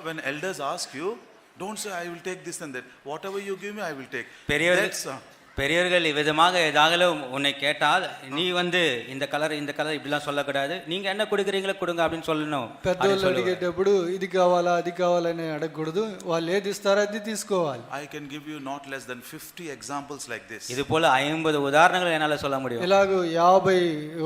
When elders ask you, don't say I will take this and that. Whatever you give me, I will take. பெரியவர்கள் விதமாக ஏதாவது உன்னை கேட்டால் நீ இந்த கலர் இப்படிலாம் சொல்லக்கூடாது. நீங்க என்ன கொடுக்குறீங்களோ கொடுங்க அப்படின்னு சொல்லணும். పెద్దోళ్ళు అడిగేటప్పుడు ఇది కావాలా అది కావాలని అడగకూడదు. వాళ్ళు ఏది ఇస్తారో అది తీసుకోవాలి. I can give you not less than 50 examples like this. இது போல 50 உதாரணங்கள் என்னால சொல்ல முடியும். ఇలాగ 50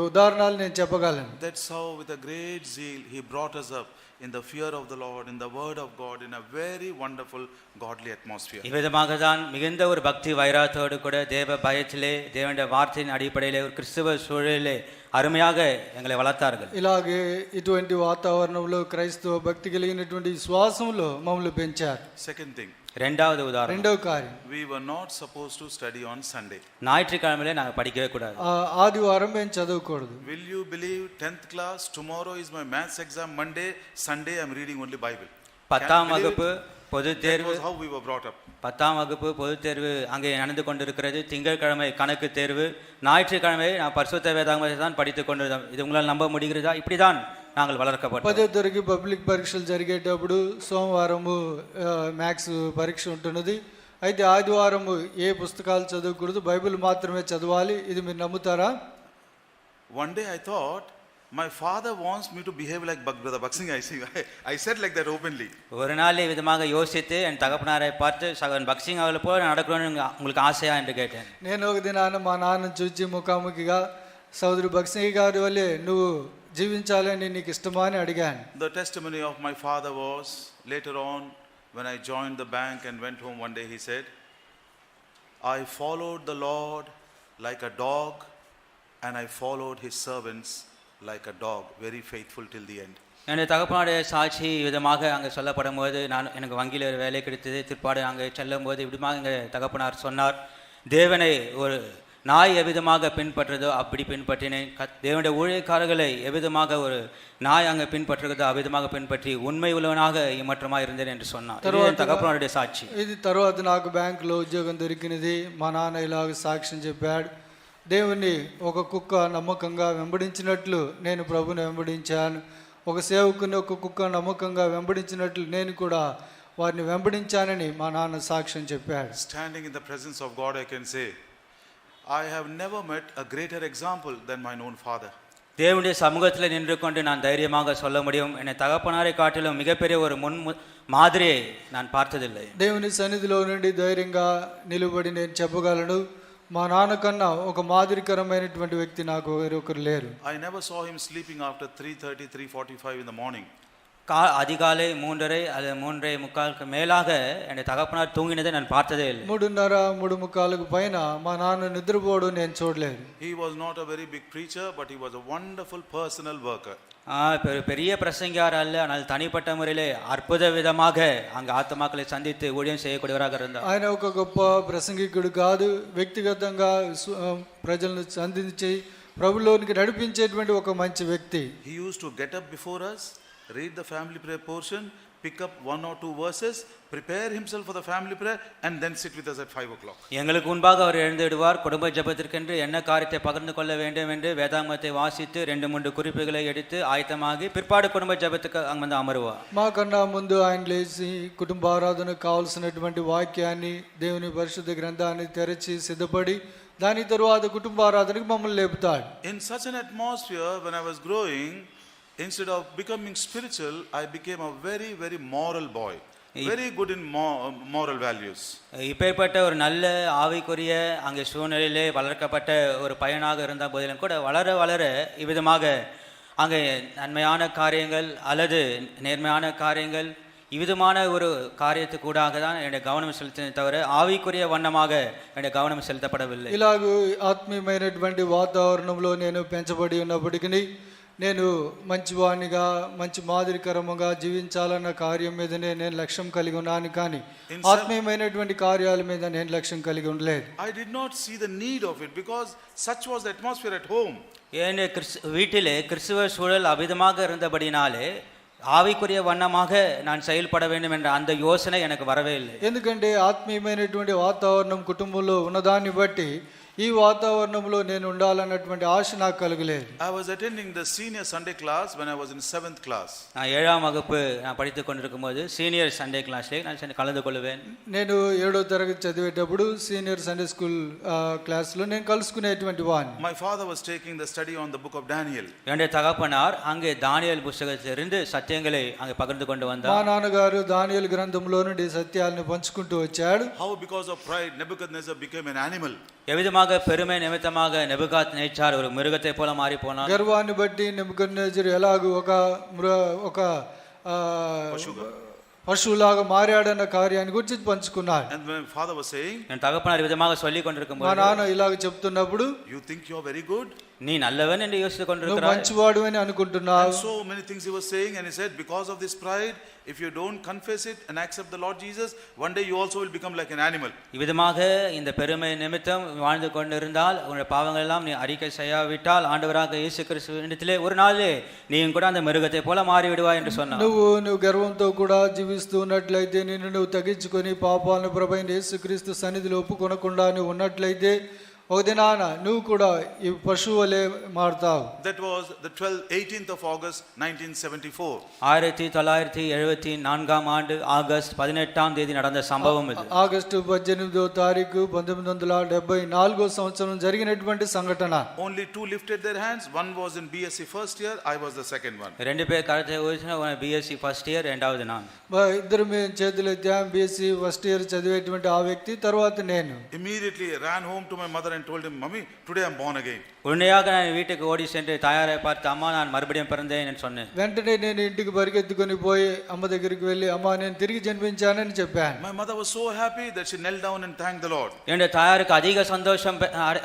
ఉదాహరణలు నేను చెప్పగలను. That's how with a great zeal he brought us up in the fear of the Lord, in the word of God, in a very wonderful godly atmosphere. இவ்விதமாக தான் மிகுந்த ஒரு பக்தி வைராத்தோடு கூட தேவ பயத்திலே தேவனுடைய வார்த்தையின் அடிப்படையிலே ஒரு கிறிஸ்தவ சூழலிலே அருமையாக எங்களை வளர்த்தார்கள். ఇలాగే ఇటువంటి వాతావరణంలో క్రైస్తవ భక్తి కలిగినటువంటి విశ్వాసంలో మమ్మల్ని పెంచారు. Second thing, இரண்டாவது உதாரணம், రెండవ కార్యం, we were not supposed to study on Sunday. ஞாயிற்றுக்கிழமையிலே நாங்கள் படிக்கவே கூடாது. ఆదివారం మేము చదవకూడదు. Will you believe 10th class, tomorrow is my maths exam, Monday, Sunday I am reading only Bible. 10ஆம் வகுப்பு பொது That தேர்வு, was how we were brought up. 10ஆம் வகுப்பு பொது தேர்வு அங்கே நடந்து கொண்டிருக்கிறது. திங்கட்கிழமை கணக்கு தேர்வு, ஞாயிற்றுக்கிழமை நான் பரிசுத்த வேதாகமத்தை தான் படித்துக் கொண்டிருந்தோம். இது உங்களால் நம்ப முடிகிறதா? இப்படிதான் நாங்கள் వளర్க்கப்பட்டோம். 10వ తరగతి పబ్లిక్ పరీక్షలు జరిగేటప్పుడు సోమవారము మ్యాథ్స్ పరీక్ష ఉంటున్నది. అయితే ఆదివారము ఏ పుస్తకాలు చదవకూడదు, బైబిల్ మాత్రమే చదవాలి. ఇది మీరు నమ్ముతారా? One day I thought my father wants me to behave like brother Baksing. I said like that openly. ஒரு நாள் விதமாக யோசித்து என் தகப்பனாரை பார்த்து சகன் பக்சிங் அவளை போல நடக்கணும்னு உங்களுக்கு ஆசையா என்று கேட்டேன். నేను ఒక దినాన మా నాన్నను చూచి ముఖాముఖిగా సోదరు బక్సింగ్ గారి వల్లే నువ్వు జీవించాలని నీకు ఇష్టమా అని అడిగాను. The testimony of my father was later on when I joined the bank and went home one day, he said, I followed the Lord like a dog, and I followed his servants like a dog, very faithful till the end. என்னுடைய தகப்பனுடைய சாட்சி விதமாக அங்கே சொல்லப்படும் போது எனக்கு வங்கியில் ஒரு வேலை கிடைத்தது. திருப்பாடு அங்கே செல்லும் போது இப்படிமாக எங்கள் தகப்பனார் சொன்னார், தேவனை ஒரு நாய் எவ்விதமாக பின்பற்றதோ அப்படி பின்பற்றினேன். தேவனுடைய ஊழியக்காரர்களை எவ்விதமாக ஒரு நாய் அங்கே பின்பற்றுகிறதோ அவ்விதமாக பின்பற்றி உண்மை உள்ளவனாக ஏமாற்றமாக இருந்தேன் என்று சொன்னார். இது తగపనుடைய సాక్షి. ఇది తర్వాత నాకు బ్యాంకులో ఉద్యోగం దొరికినది. మా నాన్న ఇలాగ సాక్ష్యం చెప్పాడు, దేవుని ఒక కుక్క నమ్మకంగా వెంబడించినట్లు నేను ప్రభుని వెంబడించాను, ఒక సేవకుని ఒక కుక్క నమ్మకంగా వెంబడించినట్లు నేను కూడా వారిని వెంబడించానని మా నాన్న సాక్ష్యం చెప్పాడు. Standing in the presence of God, I can say, I have never met a greater example than my own father. தேவனுடைய சமூகத்தில் நின்று கொண்டு நான் தைரியமாக சொல்ல முடியும், என்னை தகப்பனாரை காட்டிலும் மிகப்பெரிய ஒரு மாதிரியை நான் பார்த்ததில்லை. దేవుని సన్నిధిలో నుండి ధైర్యంగా నిలబడి నేను చెప్పగలను, మా నాన్న కన్నా ఒక మాదిరికరమైనటువంటి వ్యక్తి నాకు వేరొకరు లేరు. I never saw him sleeping after 3:30, 3:45 in the morning. அதிகாலை 3:30 அல்லது 3:45க்கு மேலாக என்னுடைய தகப்பனார் தூங்கினதை நான் பார்த்ததே இல்லை. 3:30, 3:45కు పైన మా నాన్న నిద్రపోవడం నేను చూడలేదు. He was not a very big preacher, but he was a wonderful personal worker. பெரிய பிரசங்கியார் அல்ல, ஆனால் தனிப்பட்ட முறையிலே அற்புத விதமாக அங்கே ஆத்மாக்களை சந்தித்து ஊழியம் செய்யக்கூடியவராக இருந்தார். ఆయన ఒక గొప్ప ప్రసంగికుడు కాదు, వ్యక్తిగతంగా ప్రజలను సంధించి ప్రభులోనికి నడిపించేటువంటి ఒక మంచి వ్యక్తి. He used to get up before us, read the family prayer portion, pick up 1 or 2 verses, prepare himself for the family prayer, and then sit with us at 5 o'clock. எங்களுக்கு முன்பாக அவர் எழுந்திடுவார். குடும்ப ஜெபத்திற்கென்று என்ன காரியத்தை பகிர்ந்து கொள்ள வேண்டும் என்று வேதாகமத்தை வாசித்து 2-3 குறிப்புகளை எடுத்து ஆயத்தமாகி பிற்பாடு குடும்ப ஜெபத்துக்கு அங்கே வந்து அமருவார். మాకన్నా ముందు ఆయన లేచి కుటుంబ ఆరాధనకు కావాల్సినటువంటి వాక్యాన్ని, దేవుని పరిశుద్ధ గ్రంథాన్ని తెరచి సిద్ధపడి దాని తరువాత కుటుంబ ఆరాధనకు మమ్మల్ని లేపుతాడు. In such an atmosphere, when I was growing, instead of becoming spiritual, I became a very, very moral boy, very good in moral values. இப்பேற்பட்ட ஒரு நல்ல ஆவிக்குரிய அங்கே சூழ்நிலையிலே வளர்க்கப்பட்ட ஒரு பையனாக இருந்த போதிலும் கூட வளர வளர இவ்விதமாக அங்கே நன்மையான காரியங்கள் அல்லது நேர்மையான காரியங்கள் இவ்விதமான ஒரு காரியத்துக்கூடாக தான் என்னுடைய கவனம் செலுத்தினே தவிர ஆவிக்குரிய வண்ணமாக என்னுடைய கவனம் செலுத்தப்படவில்லை. ఇలాగ ఆత్మీయమైనటువంటి వాతావరణంలో నేను పెంచబడి ఉన్నప్పటికీ నేను మంచివాణిగా మంచి మాదిరికరముగా జీవించాలన్న కార్యం మీదనే నేను లక్ష్యం కలిగి ఉన్నాను, కానీ ఆత్మీయమైనటువంటి కార్యాల మీద నేను లక్ష్యం కలిగి ఉండలేదు. I did not see the need of it because such was the atmosphere at home. ஏன் வீட்டிலே கிறிஸ்துவ சூழல் அவிதமாக இருந்தபடினாலே ஆவிக்குரிய வண்ணமாக நான் செயல்பட வேண்டும் என்ற அந்த யோசனை எனக்கு வரவே இல்லை. ఎందుకంటే ఆత్మీయమైనటువంటి వాతావరణం కుటుంబంలో ఉన్నదాన్ని బట్టి ఈ వాతావరణంలో నేను ఉండాలన్నటువంటి ఆశ నాకు కలగలేదు. I was attending the senior Sunday class when I was in 7th class. நான் 7ஆம் வகுப்பு நான் படித்துக் கொண்டிருக்கும் போது சீனியர் சண்டே கிளாஸ்ல நான் கலந்து கொள்வேன். నేను 7వ తరగతి చదివేటప్పుడు సీనియర్ సండే స్కూల్ క్లాస్లో నేను కలుసుకునేటువంటి వాడిని. My father was taking the study on the book of Daniel. என்னுடைய தகப்பனார் அங்கே தானியேல் புத்தகத்திலிருந்து சத்தியங்களை அங்கே பகிர்ந்து கொண்டு வந்தார். మా నాన్నగారు దానియేలు గ్రంథంలో నుండి సత్యాలను పంచుకుంటూ వచ్చాడు. How because of pride Nebuchadnezzar became an animal. எவ்விதமாக பெருமை நிமித்தமாக నెబుకద్నెజర్ ஒரு மிருகத்தை போல மாறி போனார். గర్వాన్ని బట్టి నెబుకద్నెజరు ఎలాగూ ఒక పశువులాగా మారాడన్న కార్యాన్ని గురించి పంచుకున్నాడు. And my father was saying, என் தகப்பனார் விதமாக சொல்லி கொண்டிருக்கும்போது మా నాన్న ఇలాగ చెప్తున్నప్పుడు, you think you are very good, நீ நல்லவன் என்று யோசித்துக் నువ్వు கொண்டிருக்கிறாய், మంచివాడు అని అనుకుంటున్నావు. and so many things he was saying, and he said, because of this pride, if you don't confess it and accept the Lord Jesus, one day you also will become like an animal. இவ்விதமாக இந்த பெருமை நிமித்தம் வாழ்ந்து கொண்டிருந்தால் உன்னுடைய பாவங்கள் எல்லாம் நீ அறிக்கை செய்யாவிட்டால் ஆண்டவராக இயேசு கிறிஸ்துவினிடத்திலே ஒரு நாளிலே நீயும் கூட அந்த மிருகத்தை போல மாறி விடுவாய் என்று சொன்னார். నువ్వు గర్వంతో కూడా జీవిస్తూ ఉన్నట్లయితే, నిన్ను నువ్వు తగ్గించుకొని పాపాలను ప్రభువైన యేసుక్రీస్తు సన్నిధిలో ఒప్పుకొనకుండా నువ్వు ఉన్నట్లయితే ఒక దినాన నువ్వు కూడా ఈ పశువులే మారుతావు. That was the 18th of August 1974. 1974 ஆண்டு ஆகஸ்ட் 18ஆம் தேதி நடந்த சம்பவம் இது. ఆగస్టు 18వ తారీఖు 1974వ సంవత్సరం జరిగినటువంటి సంఘటన. Only 2 lifted their hands. One was in BSc first year, I was the second one. ரெண்டு பேர் கரத்தை ஊதின BSc ஃபர்ஸ்ட் ఇయర్, రెండవది நான். ఇద్దరు మేము చేతులు ఎత్తాం. BSc ఫస్ట్ ఇయర్ చదివేటువంటి ఆ వ్యక్తి, తర్వాత నేను. Immediately ran home to my mother and and told him, Mummy, today I'm born again. உடனடியாக நான் வீட்டுக்கு ஓடி சென்று தாயாரை பார்த்து, அம்மா நான் மறுபடியும் பிறந்தேன் என்று சொன்னேன். వెంటనే నేను ఇంటికి పరిగెత్తుకొని పోయి అమ్మ దగ్గరికి వెళ్ళి అమ్మ నేను తిరిగి జన్మించానని చెప్పాను. My mother was so happy that she knelt down and thanked the Lord. என்னுடைய தாயாருக்கு அதிக சந்தோஷம்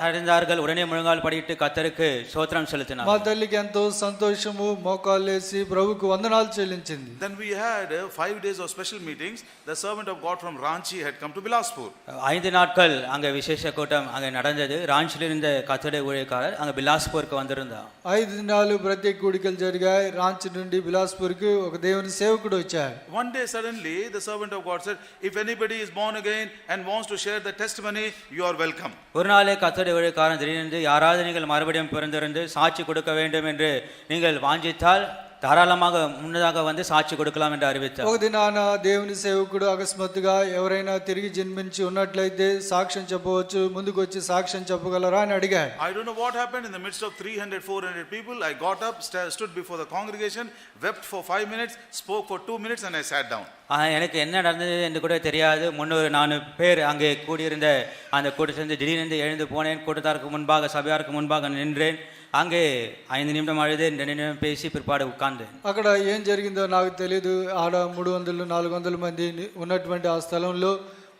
அடைந்தார்கள். உடனே முழங்கால் படியிட்டு கர்த்தருக்கு ஸ்தோத்திரம் செலுத்தினார். మా తల్లికి ఎంతో సంతోషము, మోకాళ్ళేసి ప్రభువుకు వందనాలు చెల్లించింది. Then we had 5 days of special meetings. The servant of God from Ranchi had come to Bilaspur. 5 நாட்கள் அங்கே விசேஷ கூட்டம் அங்கே நடந்தது. ராஞ்சியில் இருந்த கர்த்தருடைய ஊழியக்காரர் அங்கே బిలాస్పూర్కి வந்திருந்தார். 5 దినాలు ప్రత్యేక కూడికలు జరిగాయి. రాంచి నుండి బిలాస్పూర్కి ఒక దేవుని సేవకుడు వచ్చాడు. One day suddenly the servant of God said, if anybody is born again and wants to share the testimony, you are welcome. ஒரு நாளே கர்த்தருடைய ஊழியக்காரன் திடீரென்று, யாராவது நீங்கள் மறுபடியும் பிறந்திருந்து சாட்சி கொடுக்க வேண்டும் என்று நீங்கள் வாஞ்சித்தால் தாராளமாக முன்னதாக வந்து சாட்சி கொடுக்கலாம் என்று அறிவித்தார். ఒక దినాన దేవుని సేవకుడు అకస్మాత్తుగా ఎవరైనా తిరిగి జన్మించి ఉన్నట్లయితే సాక్ష్యం చెప్పవచ్చు, ముందుకు వచ్చి సాక్ష్యం చెప్పగలరా అని అడిగాడు. I don't know what happened. In the midst of 300-400 people, I got up, stood before the congregation, wept for 5 minutes, spoke for 2 minutes and I sat down. எனக்கு என்ன நடந்தது என்று கூட தெரியாது. 300-400 பேர் அங்கே கூடியிருந்த அந்த கூட்டத்திலிருந்து திடீரென்று எழுந்து போனேன். கூட்டத்தாருக்கு முன்பாக, சபையாருக்கு முன்பாக நின்றேன். அங்கே 5 நிமிடம் அழுது, 2 நிமிடம் பேசி பிற்பாடு உட்கார்ந்தேன். అక్కడ ఏం జరిగిందో నాకు తెలియదు. ఆడ 300-400 మంది ఉన్నటువంటి ఆ స్థలంలో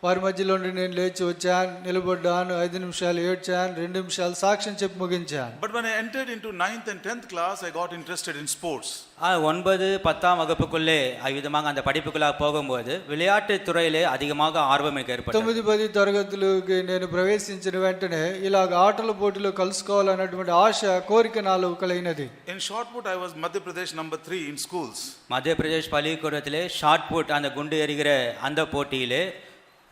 వారి మధ్యలో నేను లేచి వచ్చాను, నిలబడ్డాను, 5 నిమిషాలు ఏడ్చాను, 2 నిమిషాలు సాక్ష్యం చెప్పి ముగించాను. But when I entered into 9th and 10th class, I got interested in sports. 9, 10ஆம் வகுப்புக்குள்ளே விதமாக அந்த படிப்புக்குள்ளாக போகும்போது விளையாட்டு துறையிலே அதிகமாக ஆர்வம் எனக்கு ஏற்பட்டது. 9, 10 తరగతులకి నేను ప్రవేశించిన వెంటనే ఇలాగ ఆటల పోటీలో కలుసుకోవాలన్నటువంటి ఆశ, కోరిక నాలో కలిగినది. In shot put, I was Madhya Pradesh number 3 in schools. மத்திய பிரதேஷ் பள்ளிக்கூடத்திலே ஷார்ட் புட் அந்த குண்டு எறிகிற அந்த போட்டியிலே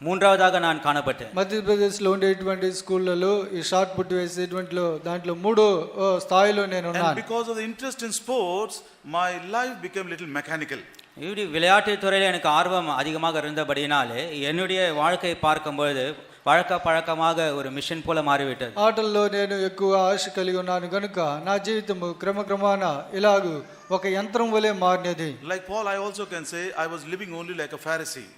3வதாக நான் காணப்பட்டேன். మధ్యప్రదేశ్లో ఉండేటువంటి స్కూళ్ళలో ఈ షార్ట్ పుట్ వేసేటువంటిలో దాంట్లో 3వ స్థాయిలో నేను And ఉన్నాను. because of the interest in sports, my life became little mechanical. இப்படி விளையாட்டு துறையில் எனக்கு ஆர்வம் அதிகமாக இருந்தபடினாலே என்னுடைய வாழ்க்கை பார்க்கும்போது பழக்கமாக ஒரு மிஷன் போல மாறிவிட்டது. ఆటల్లో నేను ఎక్కువ ఆశ కలిగి ఉన్నాను కనుక నా జీవితము క్రమక్రమాన ఇలాగూ ఒక యంత్రం వలె మారినది. Like Paul, I also can say I was living only like a Pharisee.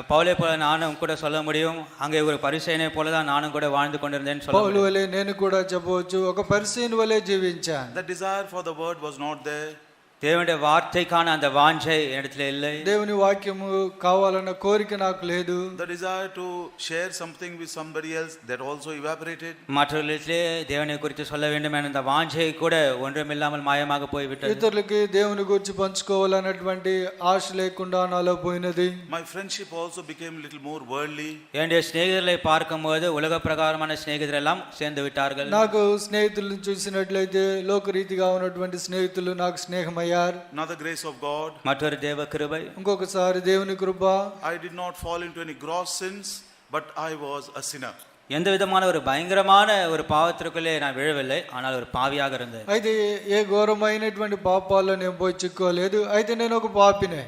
பவுலை போல நானும் கூட சொல்ல முடியும், அங்கே ஒரு பரிசேயனை போல தான் நானும் கூட வாழ்ந்து கொண்டிருந்தேன்னு சொல்ல పౌలు వలె నేను కూడా చెప్పవచ్చు, ఒక పరిసయ్యుని వలె జీవించాను. The desire for the word was not there. தேவனுடைய வார்த்தைக்கான அந்த வாஞ்சை இடத்துல இல்லை. దేవుని వాక్యము కావాలన్న కోరిక నాకు లేదు. The desire to share something with somebody else, that also evaporated. மற்றவர்களிடத்திலே தேவனை குறித்து சொல்ல வேண்டும் என்ற அந்த வாஞ்சை கூட ஒன்றுமில்லாமல் மாயமாக போய்விட்டது. ఇతరులకి దేవుని గురించి పంచుకోవాలన్నటువంటి ఆశ లేకుండా నాలో పోయినది. My friendship also became a little more worldly. என்னுடைய சிநேகிதர்களை பார்க்கும்போது உலக பிரகாரமான சிநேகிதர் எல்லாம் சேர்ந்து விட்டார்கள். నాకు స్నేహితులను చూసినట్లయితే లోకరీతిగా ఉన్నటువంటి స్నేహితులు నాకు స్నేహమయ్యారు. Another grace of God. மற்றொரு தேவ கிருபை. ఇంకొకసారి దేవుని కృప. I did not fall into any gross sins, but I was a sinner. எந்த விதமான ஒரு பயங்கரமான ஒரு பாவத்திற்குள்ளே நான் விழவில்லை, ஆனால் ஒரு பாவியாக இருந்தேன். అయితే ఏ ఘోరమైనటువంటి పాపాల్లో నేను పోయి చిక్కోలేదు, అయితే నేను ఒక పాపినే.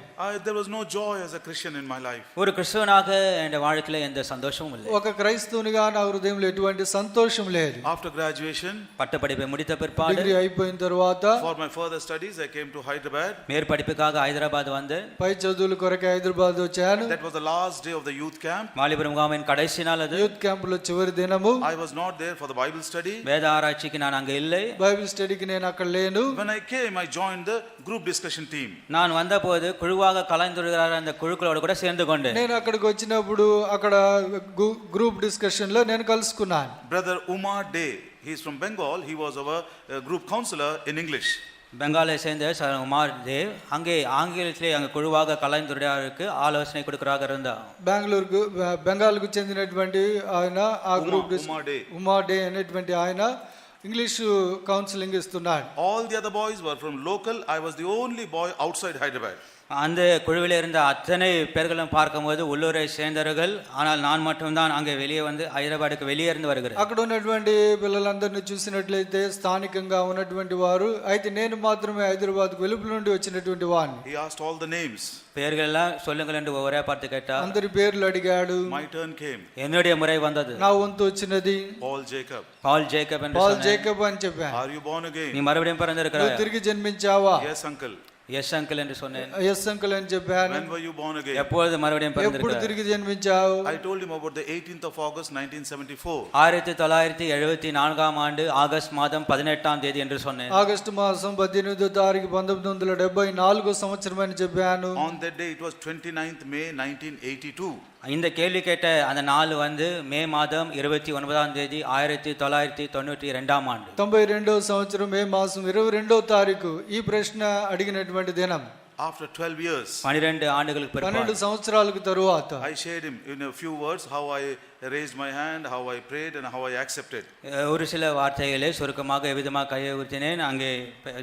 There was no joy as a Christian in my life. ஒரு கிறிஸ்தவனாக என் வாழ்க்கையில எந்த சந்தோஷமும் இல்லை. ఒక క్రైస్తవునిగా నా హృదయంలో ఎటువంటి సంతోషం లేదు. After graduation, பட்டப்படிப்பை முடித்த பிற்பாடு, డిగ్రీ అయిపోయిన తర్వాత for my further studies I came to Hyderabad. மேற்படிப்புக்காக Hyderabad வந்து పై చదువుల కొరకు హైదరాబాద్ వచ్చాను. That was the last day of the youth camp. வாலிபர் முகாமின் கடைசி நாள் அது. యూత్ క్యాంపులో చివరి దినము. I was not there for the Bible study. வேத ஆராய்ச்சிக்கு நான் அங்க இல்லை. బైబిల్ స్టడీకి నేను అక్కడ లేను. When I came, I joined the group discussion team. நான் வந்தபோது குழுவாக கலந்துரையாடுகிற அந்த குழுக்களோடு கூட சேர்ந்து கொண்டேன். నేను అక్కడికి వచ్చినప్పుడు అక్కడ గ్రూప్ డిస్కషన్ లో నేను కలుసుకున్నాను. Brother Umar Dey, he is from Bengal. He was our group counselor in English. பெங்காலை சேர்ந்த சர் உமார் தேவ் அங்கே ஆங்கிலத்திலே அங்கே குழுவாக கலந்துரையாடலுக்கு ஆலோசனை கொடுக்கறாக இருந்தார். బెంగాల్కు చెందినటువంటి ఆయన ఆ గ్రూప్ ఉమా డే అనేటువంటి ఆయన ఇంగ్లీష్ కౌన్సిలింగ్ ఇస్తున్నాడు. All the other boys were from local. I was the only boy outside Hyderabad. அந்த குழுவில் இருந்த அத்தனை பேர்களும் பார்க்கும்போது உள்ளூரை சேர்ந்தவர்கள், ஆனால் நான் மட்டும்தான் அங்கே வெளியே வந்து ஹைதராபாத்துக்கு வெளியே இருந்து வருகிறேன். అక్కడ ఉన్నటువంటి పిల్లలందరినీ చూసినట్లయితే స్థానికంగా ఉన్నటువంటి వారు, అయితే నేను మాత్రమే హైదరాబాద్కు వెలుపల నుండి వచ్చినటువంటి వాడిని. He asked all the names. பெயர்கள் எல்லாம் சொல்லுங்கள் என்று ஒரே பார்த்து கேட்டார். అందరి పేర్లు అడిగాడు. My turn came. என்னுடைய முறை வந்தது. నా వంతు వచ్చినది. Paul Jacob. பால் ஜேக்கப் என்று పాల్ சொன்னேன். జేకబ్ అని చెప్పాను. Are you born again? நீ மறுபடியும் பிறந்திருக்கிறாய்? తిరిగి జన్మించావా? Yes, uncle. எஸ் அங்கிள் என்று சொன்னேன். ఎస్ అంకుల్ అని చెప్పాను. When were you born again? எப்பொழுது மறுபடியும் ఎప్పుడు பிறந்திருக்கிறார்? తిరిగి జన్మించావు? I told him about the 18th of August 1974. 1974 ஆண்டு ஆகஸ்ட் மாதம் 18ஆம் தேதி என்று சொன்னேன். ఆగస్టు మాసం 18వ తారీఖు 1974 సంవత్సరం అని చెప్పాను. On that day it was 29th May 1982. இந்த கேள்வி கேட்ட அந்த நாள் மே மாதம் 29ஆம் தேதி 1992ஆம் ஆண்டு. 92వ సంవత్సరం మే మాసం 22వ తారీఖు ఈ ప్రశ్న అడిగినటువంటి దినం. After 12 years, 12 ஆண்டுகளுக்கு பிறகு 12 సంవత్సరాలకు తరువాత I shared him in a few words how I raised my hand, how I prayed and how I accepted. ஒரு சில வார்த்தைகளே சுருக்கமாக எவ்விதமாக கையை உயர்த்தினேன், அங்கே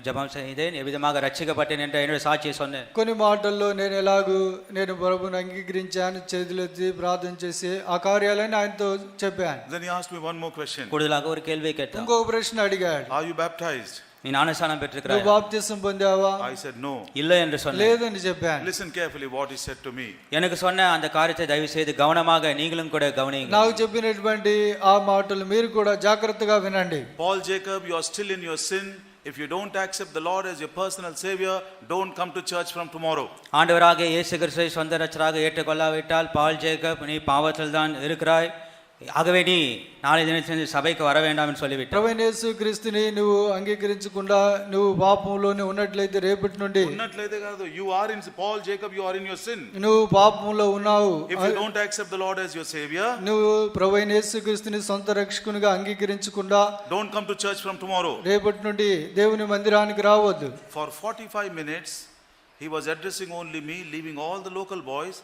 ஜெபம் செய்தேன், எவ்விதமாக ரட்சிக்கப்பட்டேன் என்ற என்னுடைய சாட்சியை சொன்னேன். కొన్ని మాటల్లో నేను ప్రభువుని అంగీకరించాను, చేతులెత్తి ప్రార్థన చేసి ఆ కార్యాలని ఆయనతో చెప్పాను. Then he asked me one more question. கூடுதலாக ஒரு கேள்வியை கேட்டார். ఇంకొక ప్రశ్న అడిగాడు. Are you baptized? நீ ஞானஸ்நானம் பெற்றிருக்கிறாய்? నువ్వు బాప్తిసం పొందావా? I said no. இல்லை என்று சொன்னேன். లేదని చెప్పాను. Listen carefully what he said to me. எனக்கு சொன்ன அந்த காரியத்தை தயவு செய்து கவனமாக நீங்களும் கூட கவனியுங்கள். నాకు చెప్పినటువంటి ఆ మాటలు మీరు కూడా జాగ్రత్తగా వినండి. Paul Jacob, you are still in your sin. If you don't accept the Lord as your personal savior, don't come to church from tomorrow. ஆண்டவராகிய இயேசு கிறிஸ்துவை சொந்த இரட்சகராக ஏற்றுக்கொள்ளாவிட்டால் பால் ஜேக்கப் நீ பாவத்தில் தான் இருக்கிறாய், ஆகவே நீ நாளை தினத்தில் சபைக்கு வர வேண்டாம் என்று சொல்லிவிட்டார். ప్రభువైన యేసు క్రీస్తుని నువ్వు అంగీకరించకుండా నువ్వు పాపంలోనే ఉన్నట్లయితే రేపటి నుండి ఉన్నట్లయితే కాదు, you are in Paul Jacob, you are in your sin. నువ్వు పాపంలో ఉన్నావు. If you don't accept the Lord as your savior, నువ్వు ప్రభువైన యేసు క్రీస్తుని సొంత రక్షకునిగా అంగీకరించకుండా don't come to church from tomorrow. రేపటి నుండి దేవుని మందిరానికి రావద్దు. For 45 minutes he was addressing only me, leaving all the local boys.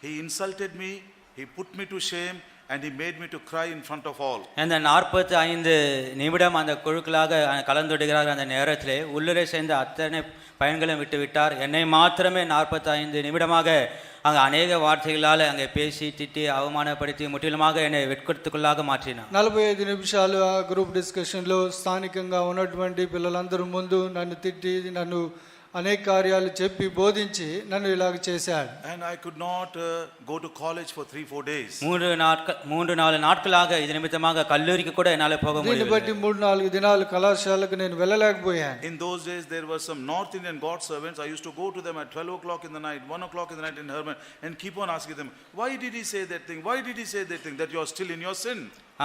He insulted me, he put me to shame and he made me to cry in front of all. அந்த 45 நிமிடம் அந்த குழுக்களாக கலந்துடுகிறார். அந்த நேரத்திலே உள்ளே சேர்ந்த அத்தனை பயன்களும் விட்டு விட்டார். என்னை மாத்திரமே 45 நிமிடமாக அங்கே அநேக வார்த்தைகளால் அங்கே பேசி திட்டி அவமானப்படுத்தி முற்றிலுமாக என்னை வெட்கத்துக்குள்ளாக மாற்றினார். 45 నిమిషాలు ఆ గ్రూప్ డిస్కషన్లో స్థానికంగా ఉన్నటువంటి పిల్లలందరూ ముందు నన్ను తిట్టి నన్ను అనేక కార్యాలు చెప్పి బోధించి నన్ను ఇలాగ చేశాడు. And I could not go to college for 3-4 days. 3-4 நாட்களாக இது நிமித்தமாக கல்லூரிக்கு கூட என்னால போக దీన్ని முடியவில்லை. బట్టి 3-4 దినాలు కళాశాలకు నేను వెళ్ళలేకపోయాను. In those days there were some North Indian God servants. I used to go to them at 12 o'clock in the night, 1 o'clock in the night in Herman and keep on asking them, why did he say that thing? Why did he say that thing? That you are still in your sin.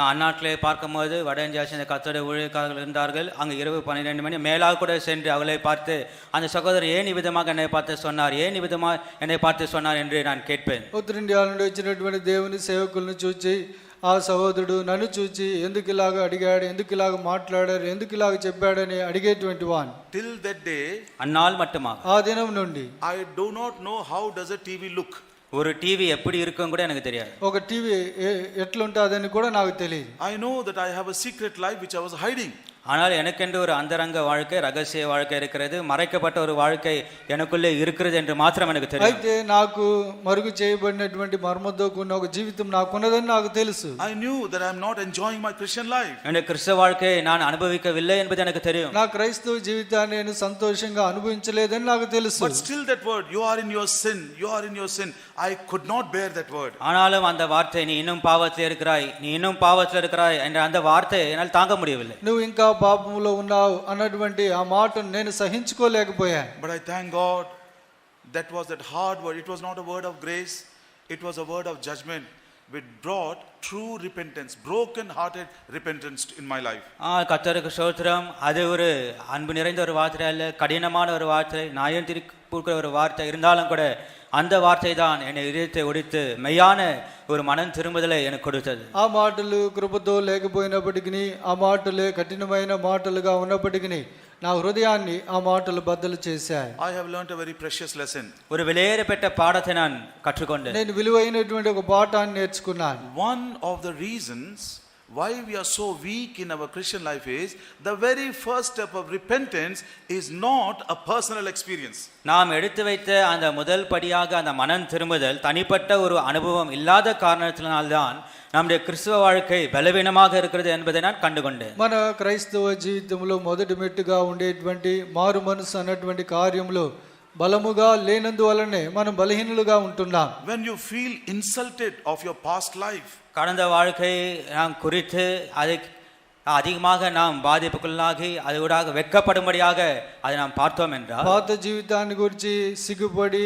அந்நாட்டிலே பார்க்கும்போது வட இந்தியாவை சேர்ந்த கர்த்தருடைய ஊழியக்காரர்கள் இருந்தார்கள். அங்கே இரவு 12 மணி மேலாக கூட சென்று அவளை பார்த்து அந்த சகோதரர் ஏன் விதமாக என்னை பார்த்து சொன்னார், ஏன் விதமாக என்னை பார்த்து சொன்னார் என்று நான் கேட்பேன். ఉత్తర ఇండియా నుండి వచ్చినటువంటి దేవుని సేవకులను చూచి ఆ సహోదరుడు నన్ను చూచి ఎందుకు ఇలాగ అడిగాడు, ఎందుకు ఇలాగ మాట్లాడారు, ఎందుకు ఇలాగ చెప్పాడని అడిగేటువంటి వాన్. Till that day, அந்நாள் மட்டுமாக ఆ దినం నుండి I do not know how does a TV look. ஒரு டிவி எப்படி இருக்கும் கூட எனக்கு தெரியாது. ఒక టీవీ ఎట్లుంటుందని కూడా నాకు తెలియదు. I know that I have a secret life which I was hiding. ஆனால் எனக்கென்று ஒரு அந்தரங்க வாழ்க்கை, ரகசிய வாழ்க்கை இருக்கிறது, மறைக்கப்பட்ட ஒரு வாழ்க்கை எனக்குள்ளே இருக்கிறது என்று மாத்திரம் எனக்கு தெரியும். అయితే నాకు మరుగు చేయబడినటువంటి మర్మతో కూడిన ఒక జీవితం నాకున్నదని నాకు తెలుసు. I knew that I am not enjoying my Christian life. என்னுடைய கிறிஸ்தவ வாழ்க்கையை நான் அனுபவிக்கவில்லை என்பது எனக்கு தெரியும். నా క్రైస్తవ జీవితాన్ని నేను సంతోషంగా అనుభవించలేదని నాకు తెలుసు. But still that word, you are in your sin, you are in your sin, I could not bear that word. ஆனாலும் அந்த வார்த்தை நீ இன்னும் பாவத்தில் இருக்கிறாய், நீ இன்னும் பாவத்தில் இருக்கிறாய் என்ற அந்த வார்த்தை என்னால் தாங்க முடியவில்லை. నువ్వు ఇంకా పాపములో ఉన్నావు అన్నటువంటి ఆ మాటను నేను సహించుకోలేకపోయాను. But I thank God that was that hard word. It was not a word of grace, it was a word of judgment which brought true repentance, broken hearted repentance in my life. கர்த்தருக்கு ஸ்தோத்திரம். அது ஒரு அன்பு நிறைந்த ஒரு வார்த்தை அல்ல, கடினமான ஒரு வார்த்தை, நியாயம் தீர்க்கிற ஒரு வார்த்தை இருந்தாலும் கூட அந்த வார்த்தை தான் என்னை இதயத்தை ஒடித்து மெய்யான ஒரு மனம் திரும்புதலை எனக்கு கொடுத்தது. ఆ మాటలు కృపతో లేకపోయినప్పటికీ, ఆ మాటలే కఠినమైన మాటలుగా ఉన్నప్పటికీ నా హృదయాన్ని ఆ మాటలు బద్దలు చేశాయి. I have learnt a very precious lesson. ஒரு விலையேறப்பட்ட பாடத்தை நான் கற்றுக்கொண்டேன். నేను విలువైనటువంటి ఒక పాఠాన్ని నేర్చుకున్నాను. One of the reasons why we are so weak in our Christian life is the very first step of repentance is not a personal experience. நாம் எடுத்து வைத்த அந்த முதல் படியாக அந்த மனம் திரும்புதல் தனிப்பட்ட ஒரு அனுபவம் இல்லாத காரணத்தினால்தான் நம்முடைய கிறிஸ்தவ வாழ்க்கை பலவீனமாக இருக்கிறது என்பதை நான் கண்டுகொண்டேன். మన క్రైస్తవ జీవితంలో మొదటి మెట్టుగా ఉండేటువంటి మారు మనసు అన్నటువంటి కార్యంలో బలముగా లేనందువలనే మనం బలహీనులుగా ఉంటున్నాం. When you feel insulted of your past life, கடந்த வாழ்க்கை நாம் குறித்து அதை அதிகமாக நாம் பாதிப்புக்குள்ளாகி அது ஊடாக வெட்கப்படும்படியாக அதை நாம் பார்த்தோம் என்றால் పాత జీవితాన్ని గురించి సిగ్గుపడి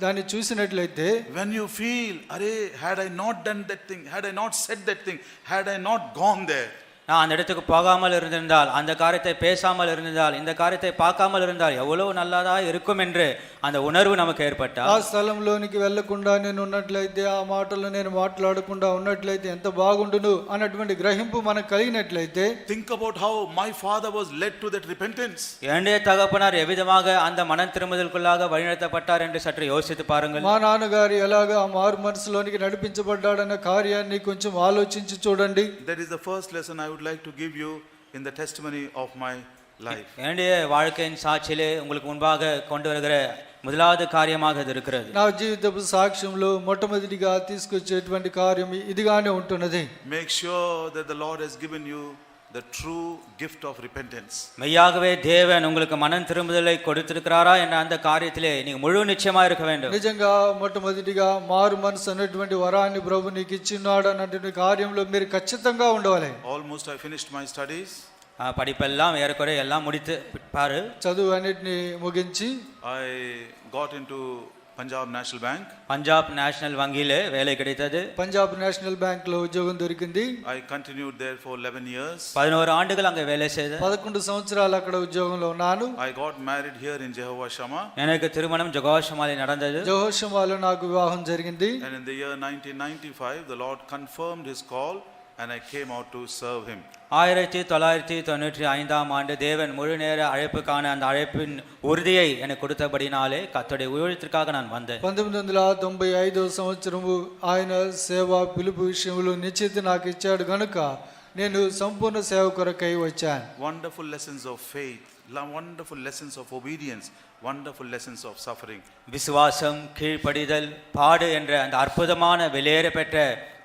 దాన్ని చూసినట్లయితే when you feel, "Arey, had I not done that thing, had I not said that thing, had I not gone there." நான் அந்த இடத்துக்கு போகாமல் இருந்திருந்தால், அந்த காரியத்தை பேசாமல் இருந்திருந்தால், இந்த காரியத்தை பார்க்காமல் இருந்தால் எவ்வளவு நல்லதா இருக்கும் என்று அந்த உணர்வு நமக்கு ஏற்பட்டால், ఆ స్థలంలోనికి వెళ్లకుండా నేను ఉన్నట్లయితే, ఆ మాటలు నేను మాట్లాడకుండా ఉన్నట్లయితే ఎంత బాగుండును అన్నటువంటి గ్రహింపు మనకు కలిగినట్లయితే, Think about how my father was led to that repentance. என்னுடைய தகப்பனார் எவ்விதமாக அந்த மனம் திரும்புதலுக்குள்ளாக வழிநடத்தப்பட்டார் என்று சற்று யோசித்து பாருங்கள். మా నాన్నగారు ఎలాగా ఆ మారు మనసులోనికి నడిపించబడ్డాడన్న కార్యాన్ని కొంచెం ఆలోచించి చూడండి. That is the first lesson I would like to give you in the testimony of my life. என்னுடைய வாழ்க்கையின் சாட்சியிலே உங்களுக்கு முன்பாக கொண்டு வருகிற முதலாவது காரியமாக இது இருக்கிறது. నా జీవితపు సాక్ష్యంలో మొట్టమొదటిగా తీసుకొచ్చేటువంటి కార్యం ఇదిగానే ఉంటున్నది. Make sure that the Lord has given you the true gift of repentance. மெய்யாகவே தேவன் உங்களுக்கு மனம் திரும்புதலை கொடுத்திருக்கிறாரா என்ற அந்த காரியத்திலே நீங்க முழு நிச்சயமா இருக்க வேண்டும். నిజంగా మొట్టమొదటిగా మారు మనసు అన్నటువంటి వరాన్ని ప్రభు నీకు ఇచ్చినాడు అన్నటువంటి కార్యంలో మీరు ఖచ్చితంగా ఉండవాలి. Almost I finished my studies. படிப்பெல்லாம் ஏறக்குறைய எல்லாம் முடித்து பாரு, చదువు అన్నిటిని ముగించి I got into Punjab National Bank. Punjab national வங்கியிலே வேலை கிடைத்தது. పంజాబ్ నేషనల్ బ్యాంక్ లో ఉద్యోగం దొరికింది. I continued there for 11 years. 11 ஆண்டுகள் அங்கே வேலை செய்தேன். 11 సంవత్సరాలు అక్కడ ఉద్యోగంలో ఉన్నాను. I got married here in Jehovah Shammah. எனக்கு திருமணம் ஜெகோஷமாலில் நடந்தது. జోహోషమాలో నాకు వివాహం జరిగింది. And in the year 1995 the Lord confirmed his call and I came out to serve him. 1995 ஆண்டு தேவன் முழு நேர அழைப்புக்கான அந்த அழைப்பின் உறுதியை எனக்கு கொடுத்தபடினாலே கர்த்தருடைய ஊழியத்திற்காக நான் வந்தேன். 1995 సంవత్సరము ఆయన సేవ పిలుపు విషయంలో నిశ్చిత నాకు ఇచ్చాడు గనుక నేను సంపూర్ణ సేవ కొరకై వచ్చాను. Wonderful lessons of faith, wonderful lessons of obedience, wonderful lessons of suffering. விசுவாசம், கீழ்ப்படிதல், பாடு என்ற அந்த அற்புதமான வெளியேற பெற்ற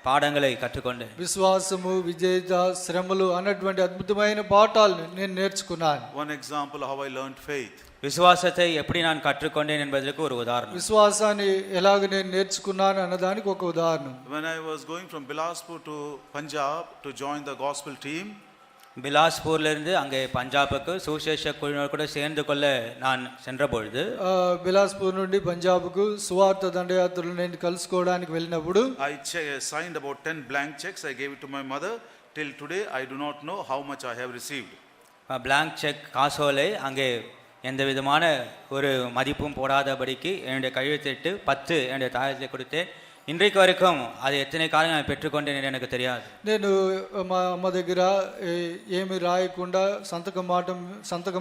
பாடங்களை கற்றுக்கொண்டேன். విశ్వాసము, విజేత, శ్రమలు అన్నటువంటి అద్భుతమైన పాఠాలను నేను నేర్చుకున్నాను. One example how I learned faith. விசுவாசத்தை எப்படி நான் கற்றுக்கொண்டேன் என்பதற்கு ஒரு உதாரணம். విశ్వాసాన్ని ఎలాగ నేను నేర్చుకున్నాను అన్నదానికి ఒక ఉదాహరణ. When I was going from Bilaspur to Punjab to join the gospel team, பிலாஸ்பூர்லேருந்து அங்கே பஞ்சாபுக்கு சுவிசேஷ குழுவினர் கூட சேர்ந்து கொள்ள நான் சென்ற பொழுது, బిలాస్పూర్ నుండి పంజాబ్కు సువార్త దండయాత్రలు నేను కలుసుకోవడానికి వెళ్ళినప్పుడు I signed about 10 blank checks. I gave it to my mother. Till today I do not know how much I have received. Blank cheque காசோலை அங்கே எந்த விதமான ஒரு மதிப்பும் போடாதபடிக்கு என்னுடைய கையெழுத்திட்டு 10 என்னுடைய தாயத்தில் கொடுத்தேன். இன்றைக்கு வரைக்கும் அது எத்தனை காலம் நான் பெற்றுக்கொண்டேன் என்று எனக்கு தெரியாது. నేను మా అమ్మ దగ్గర ఏమి రాయకుండా సంతకం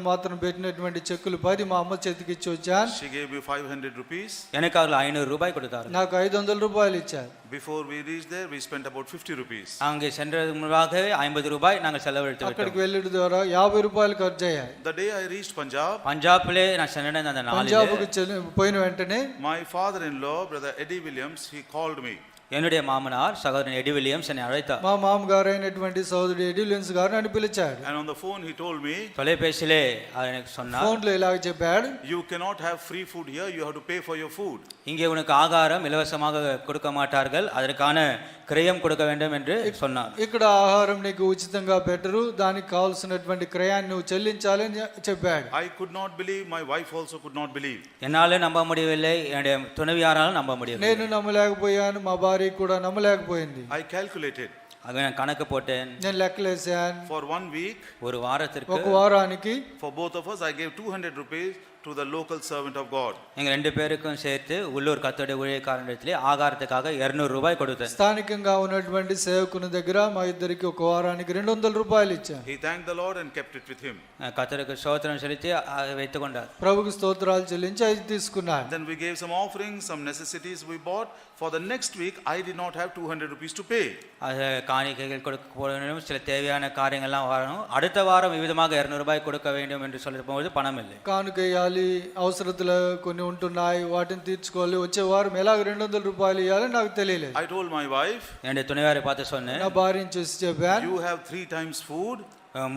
మాత్రం పెట్టినటువంటి చెక్కులు 10 మా అమ్మ చేతికి ఇచ్చి వచ్చాను. She gave me 500 rupees. எனக்கு அவர்கள் 500 ரூபாய் கொடுத்தார்கள். నాకు 500 రూపాయలు ఇచ్చారు. Before we reached there, we spent about 50 rupees. அங்கே சென்றதுக்கு முன்பாகவே 50 ரூபாய் நாங்கள் செலவழித்து விட்டோம். అక్కడికి వెళ్ళడం ద్వారా 50 రూపాయలు ఖర్చు అయ్యాయి. The day I reached Punjab, பஞ்சாபிலே நான் சென்ற அந்த நாளிலே పంజాబ్కు పోయిన వెంటనే my father-in-law, brother Eddie Williams, he called me. என்னுடைய மாமனார் சகோதரன் எடி வில்லியம்ஸ் என்னை அழைத்தார். మా మామగారు అయినటువంటి సోదరుడు ఎడి విలియమ్స్ గారు నన్ను పిలిచాడు. And on the phone he told me, தொலைபேசியிலே அவர் எனக்கு சொன்னார், ఫోన్లో ఇలాగ చెప్పాడు, you cannot have free food here, you have to pay for your food. இங்கே உனக்கு ஆகாரம் இலவசமாக கொடுக்க மாட்டார்கள், அதற்கான கிரயம் கொடுக்க வேண்டும் என்று சொன்னார். ఇక్కడ ఆహారం నీకు ఉచితంగా పెట్టరు, దానికి కావాల్సినటువంటి క్రయాన్ని నువ్వు చెల్లించాలి అని చెప్పాడు. I could not believe, my wife also could not believe. என்னாலே நம்ப முடியவில்லை, என்னுடைய துணைவியாராலும் நம்ப முடியவில்லை. నేను నమ్మలేకపోయాను, మా భార్య కూడా నమ్మలేకపోయింది. I calculated. அது நான் கணக்கு போட்டேன். నేను లెక్కలేసాను. For 1 week, ஒரு வாரத்திற்கு ఒక వారానికి for both of us, I gave 200 rupees to the local servant of God. எங்க ரெண்டு பேருக்கும் சேர்த்து உள்ளூர் கர்த்தருடைய ஊழியக்காரனிடத்திலே ஆகாரத்துக்காக 200 ரூபாய் கொடுத்தேன். స్థానికంగా ఉన్నటువంటి సేవకుని దగ్గర మా ఇద్దరికి ఒక వారానికి 200 రూపాయలు ఇచ్చాను. He thanked the Lord and kept it with him. கர்த்தருக்கு ஸ்தோத்திரம் செலுத்தி அதை வைத்துக் கொண்டார். ప్రభువుకు స్తోత్రాలు చెల్లించి అది తీసుకున్నాడు. Then we gave some offerings, some necessities we bought. For the next week, I did not have 200 rupees to pay. அது காணிக்கைகள் கொடுக்க வேண்டும், சில தேவையான காரியங்கள்லாம் வரணும். அடுத்த வாரம் விதமாக 200 ரூபாய் கொடுக்க வேண்டும் என்று சொல்லும்போது பணம் இல்லை. కానుకయ్యాలి, అవసరతలు కొన్ని ఉంటున్నాయి, వాటిని తీర్చుకోవాలి, వచ్చే వారం ఎలాగ 200 రూపాయలు ఇవ్వాలి నాకు తెలియలేదు. I told my wife, என்னுடைய துணையாரை பார்த்து சொன்னேன், నా భార్యని చూసి చెప్పాను, you have 3 times food.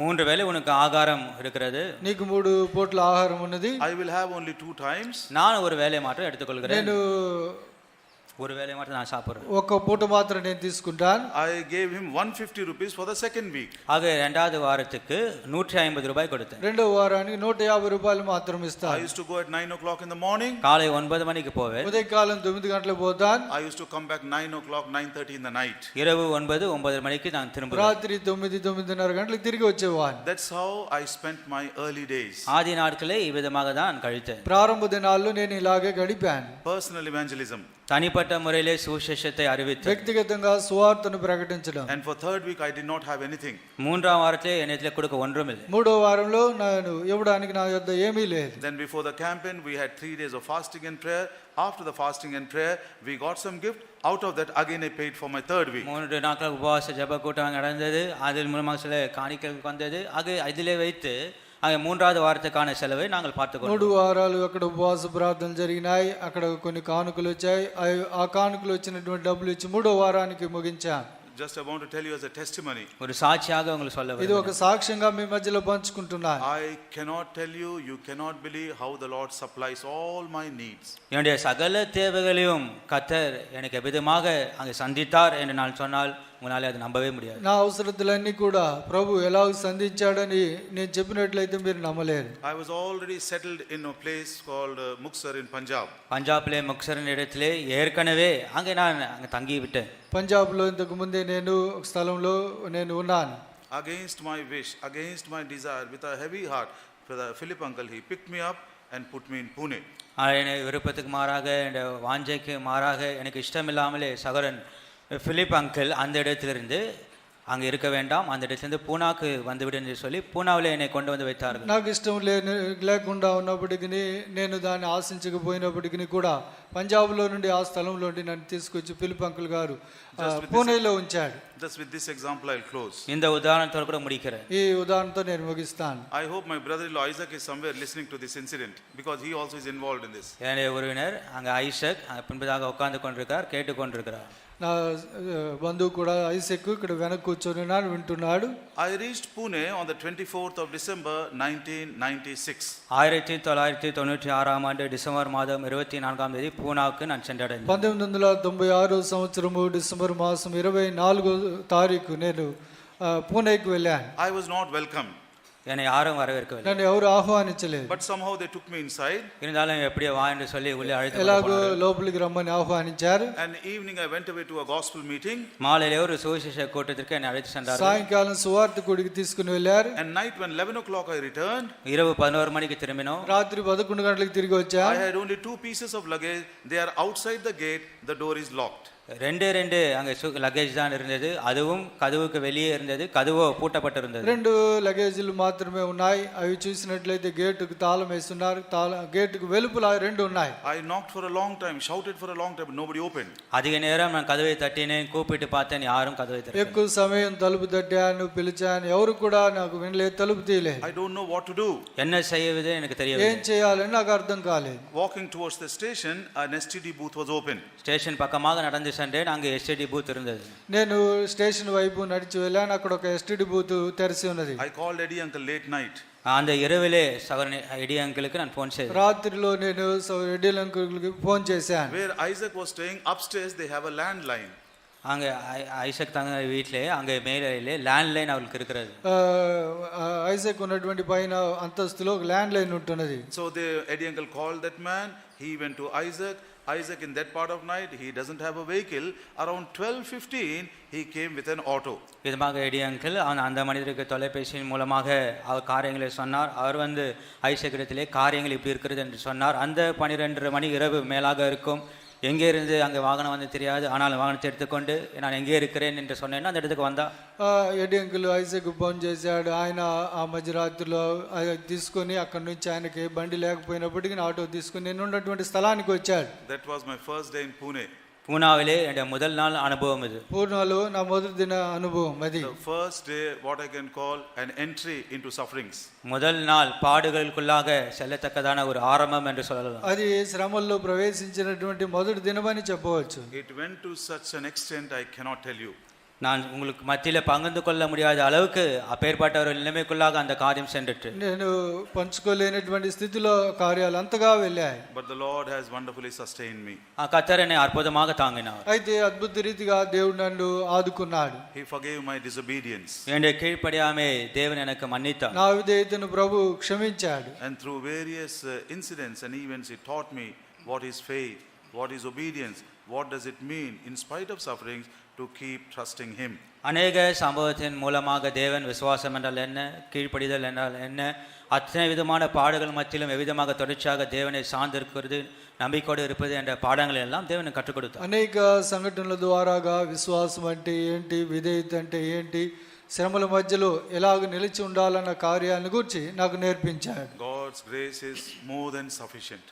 3 வேளை உனக்கு ஆகாரம் இருக்கிறது, నీకు 3 పూట్ల ఆహారం ఉన్నది. I will have only 2 times. நான் ஒரு வேலையை மாற்றம் எடுத்துக்கொள்கிறேன். నేను ஒரு வேளை மட்டும் நான் சாப்பிட்றேன். ఒక్క పూట మాత్రం నేను తీసుకుంటాను. I gave him 150 rupees for the second week. ஆக 2வது வாரத்துக்கு 150 ரூபாய் கொடுத்தேன். రెండో వారానికి 150 రూపాయలు మాత్రం I ఇస్తాను. used to go at 9 o'clock in the morning. காலை 9 மணிக்கு போவேன். ఉదయకాలం 9 గంటలకు పోతాను. I used to come back 9 o'clock, 9:30 in the night. இரவு 9 மணிக்கு நான் திரும்புவேன். రాత్రి 9:30 గంటలకు తిరిగి వచ్చేవాడిని. That's how I spent my early days. ஆதி நாட்களே இவ்விதமாக தான் கழித்தேன். ప్రారంభ దినాల్లో నేను ఇలాగే గడిపాను. Personal evangelism. தனிப்பட்ட முறையிலே சுவிசேஷத்தை அறிவித்து వ్యక్తిగతంగా సువార్తను ప్రకటించడం. And for third week I did not have anything. 3ஆம் வாரத்திலே என்னிடத்தில் கொடுக்க ஒன்றுமில்லை. మూడో వారంలో నేను ఇవ్వడానికి నా యొద్ద ఏమీ లేదు. Then before the campaign we had 3 days of fasting and prayer. After the fasting and prayer we got some gift. Out of that again I paid for my third week. 3 நாட்கள் உபவாச ஜெப கூட்டம் நடந்தது. அதில் மூலமாக சில காணிக்கைகள் வந்தது. ஆக இதிலே வைத்து அங்கே 3வது வாரத்துக்கான செலவை நாங்கள் பார்த்துக்கொண்டோம். 3 వారాలు అక్కడ ఉపవాస ప్రార్థనలు జరిగినాయి. అక్కడ కొన్ని కానుకలు వచ్చాయి. ఆ కానుకలు వచ్చినటువంటి డబ్బులు ఇచ్చి 3వ వారానికి ముగించాం. Just I want to tell you as a testimony. ஒரு சாட்சியாக உங்களுக்கு சொல்ல ఇది ఒక సాక్ష్యంగా మీ మధ్యలో పంచుకుంటున్నాను. I cannot tell you, you cannot believe how the Lord supplies all my needs. என்னுடைய சகல தேவைகளையும் கர்த்தர் எனக்கு எவ்விதமாக அங்கே சந்தித்தார் என்று நான் சொன்னால் உங்களால் அது நம்பவே முடியாது. నా అవసరతలన్నీ కూడా ప్రభు ఎలాగ సంధించాడని నేను చెప్పినట్లయితే మీరు నమ్మలేరు. I was already settled in a place called Muksar in Punjab. பஞ்சாபிலே முக்சரின் இடத்திலே ஏற்கனவே அங்கே நான் அங்கே தங்கி விட்டேன். పంజాబ్లో ఇంతకు ముందే నేను ఒక స్థలంలో నేను ఉన్నాను. Against my wish, against my desire, with a heavy heart, Philip uncle, he picked me up and put me in Pune. என்னை விருப்பத்துக்கு மாறாக என் வாஞ்சைக்கு மாறாக எனக்கு இஷ்டமில்லாமலே சகோதரன் பிலிப் அங்கிள் அந்த இடத்திலிருந்து அங்கே இருக்க வேண்டாம், அந்த இடத்துலேருந்து பூனாக்கு வந்துவிடு என்று சொல்லி பூனாவில் என்னை கொண்டு வந்து வைத்தார்கள். నాకు ఇష్టం లేకుండా ఉన్నప్పటికీ నేను దాన్ని ఆశించకపోయినప్పటికీ కూడా పంజాబ్లో నుండి ఆ స్థలంలో నుండి నన్ను తీసుకొచ్చి ఫిలిప్ అంకుల్ గారు పూణేలో ఉంచాడు. Just with this example I'll close. இந்த உதாரணத்தோடு கூட முடிக்கிறேன். ఈ ఉదాహరణతో నేను ముగిస్తాను. I hope my brother-in-law Isaac is somewhere listening to this incident because he also is involved in this. என்னுடைய உறவினர் அங்கே ஐசக் பின்பதாக உட்கார்ந்து கொண்டிருக்கிறார், கேட்டுக்கொண்டிருக்கிறார். నా బంధువు కూడా ఐసెక్ ఇక్కడ వెనక కూర్చొని వింటున్నాడు. I reached Pune on the 24th of December 1996. 1996 ஆண்டு டிசம்பர் மாதம் 24ஆம் தேதி பூனாவுக்கு நான் சென்றடைந்தேன். 1996 సంవత్సరము డిసెంబర్ మాసం 24వ తారీఖు నేను పూణేకి వెళ్ళాను. I was not welcomed. என்னை யாரும் வரவேற்கவில்லை. నన్ను ఎవరు ఆహ్వానించలేదు. But somehow they took me inside. இருந்தாலும் எப்படியோ வா என்று சொல்லி உள்ளே அழைத்து ఎలాగో లోపలికి రమ్మని ఆహ్వానించారు. And evening I went away to a gospel meeting. மாலையிலே ஒரு சுவிசேஷ கூட்டத்திற்கு என்னை அழைத்து சென்றார்கள். సాయంకాలం సువార్త కూడికి తీసుకుని వెళ్ళారు. And night when 11 o'clock I returned. இரவு 11 மணிக்கு திரும்பினோம். రాత్రి 11 గంటలకు తిరిగి వచ్చా. I had only 2 pieces of luggage. They are outside the gate. The door is locked. ரெண்டு அங்கே லக்கேஜ் தான் இருந்தது. அதுவும் கதவுக்கு வெளியே இருந்தது, கதவோ பூட்டப்பட்டிருந்தது. 2 లగేజీలు మాత్రమే ఉన్నాయి. అవి చూసినట్లయితే గేటుకు తాళం వేస్తున్నారు. గేటుకు వెలుపల 2 ఉన్నాయి. I knocked for a long time, shouted for a long time, but nobody opened. அதிக நேரம் நான் கதவை தட்டினேன், கூப்பிட்டு பார்த்தேன், யாரும் கதவை திறக்கவில்லை. ఎక్కువ సమయం తలుపు తట్టాను, పిలిచాను, ఎవరు కూడా నాకు వినలేదు, తలుపు తీయలేదు. I don't know what to do. என்ன செய்வது எனக்கு தெரியவில்லை. ఏం చేయాలని నాకు అర్థం కాలేదు. Walking towards the station, an STD booth was open. Station பக்கமாக நடந்து சென்றேன். அங்கே எஸ்டிடி பூத் இருந்தது. నేను స్టేషన్ వైపు నడిచి వెళ్ళాను. అక్కడ ఒక ఎస్టిడి బూత్ తెరిచి ఉన్నది. I called Eddie uncle late night. அந்த இரவிலே சகோதரன் எடி அங்கிளுக்கு நான் ஃபோன் செய்தேன். రాత్రిలో నేను ఎడ్డి అంకుల్కి ఫోన్ చేశాను. Where Isaac was staying upstairs, they have a landline. அங்கே ஐசக் தங்க வீட்டிலே அங்கே மேலே லேண்ட்லைன் அவருக்கு இருக்கிறது. ఐజాక్ ఉన్నటువంటి పైన అంతస్తులో ఒక ల్యాండ్ లైన్ ఉంటున్నది. So Eddie uncle called that man. He went to Isaac. Isaac in that part of night, he doesn't have a vehicle. Around 12:15 he came with an auto. விதமாக eddy uncle அந்த மனிதருக்கு தொலைபேசியின் மூலமாக அவர் காரியங்களை சொன்னார். அவர் வந்து Isaac இடத்திலே காரியங்கள் இப்படி இருக்கிறது என்று சொன்னார். அந்த 12:30 மணி இரவு மேலாக இருக்கும். எங்கே இருந்து அங்கே வாகனம் வந்து தெரியாது. ஆனால் வாகனத்தை எடுத்துக்கொண்டு நான் எங்கே இருக்கிறேன் என்று சொன்னேன்னா அந்த இடத்துக்கு வந்தா. ఎడ్డి అంకుల్ ఐజాక్ ఫోన్ చేశాడు. ఆయన ఆ మధ్యరాత్రిలో తీసుకొని అక్కడి నుంచి ఆయనకి బండి లేకపోయినప్పటికీ ఆటో తీసుకుని నేను ఉన్నటువంటి స్థలానికి వచ్చాడు. That was my first day in Pune. பூனாவிலே என்னுடைய முதல் நாள் அனுபவம் இது. పూర్ణలో నా మొదటి దిన అనుభవం అది. The first day, what I can call an entry into sufferings. முதல் நாள் பாடுகளுக்குள்ளாக செல்லத்தக்கதான ஒரு ஆரம்பம் என்று சொல்லலாம். అది శ్రమల్లో ప్రవేశించినటువంటి మొదటి దినమని చెప్పవచ్చు. It went to such an extent I cannot tell you. நான் உங்களுக்கு மத்தியில் பகிர்ந்து கொள்ள முடியாத அளவுக்கு அப்பேற்பட்ட ஒரு நிலைமைக்குள்ளாக அந்த காரியம் சென்றுட்டு నేను పంచుకోలేనటువంటి స్థితిలో కార్యాలు అంతగా వెళ్ళాయి. But the Lord has wonderfully sustained me. கர்த்தர் என்னை அற்புதமாக தாங்கினார். అయితే అద్భుత రీతిగా దేవుడు నన్ను ఆదుకున్నాడు. He forgave my disobedience. என்னுடைய கீழ்ப்படியாமை தேவன் எனக்கு மன்னித்தார். నా విధేయతను ప్రభు క్షమించాడు. And through various incidents and events, He taught me what is faith, what is obedience, what does it mean in spite of sufferings to keep trusting Him. அநேக சம்பவத்தின் மூலமாக தேவன் விசுவாசம் என்றால் என்ன, கீழ்ப்படிதல் என்றால் என்ன, அத்தனை விதமான பாடுகள் மத்தியிலும் எவ்விதமாக தொடர்ச்சியாக தேவனை சார்ந்திருக்கிறது, நம்பிக்கையோடு இருப்பது என்ற பாடங்களை எல்லாம் தேவனை கற்றுக் கொடுத்தார். అనేక సంఘటనల ద్వారాగా విశ్వాసం అంటే ఏంటి, విధేయత అంటే ఏంటి, శ్రమల మధ్యలో ఎలాగ నిలిచి ఉండాలన్న కార్యాలను గురించి నాకు నేర్పించాడు. God's grace is more than sufficient.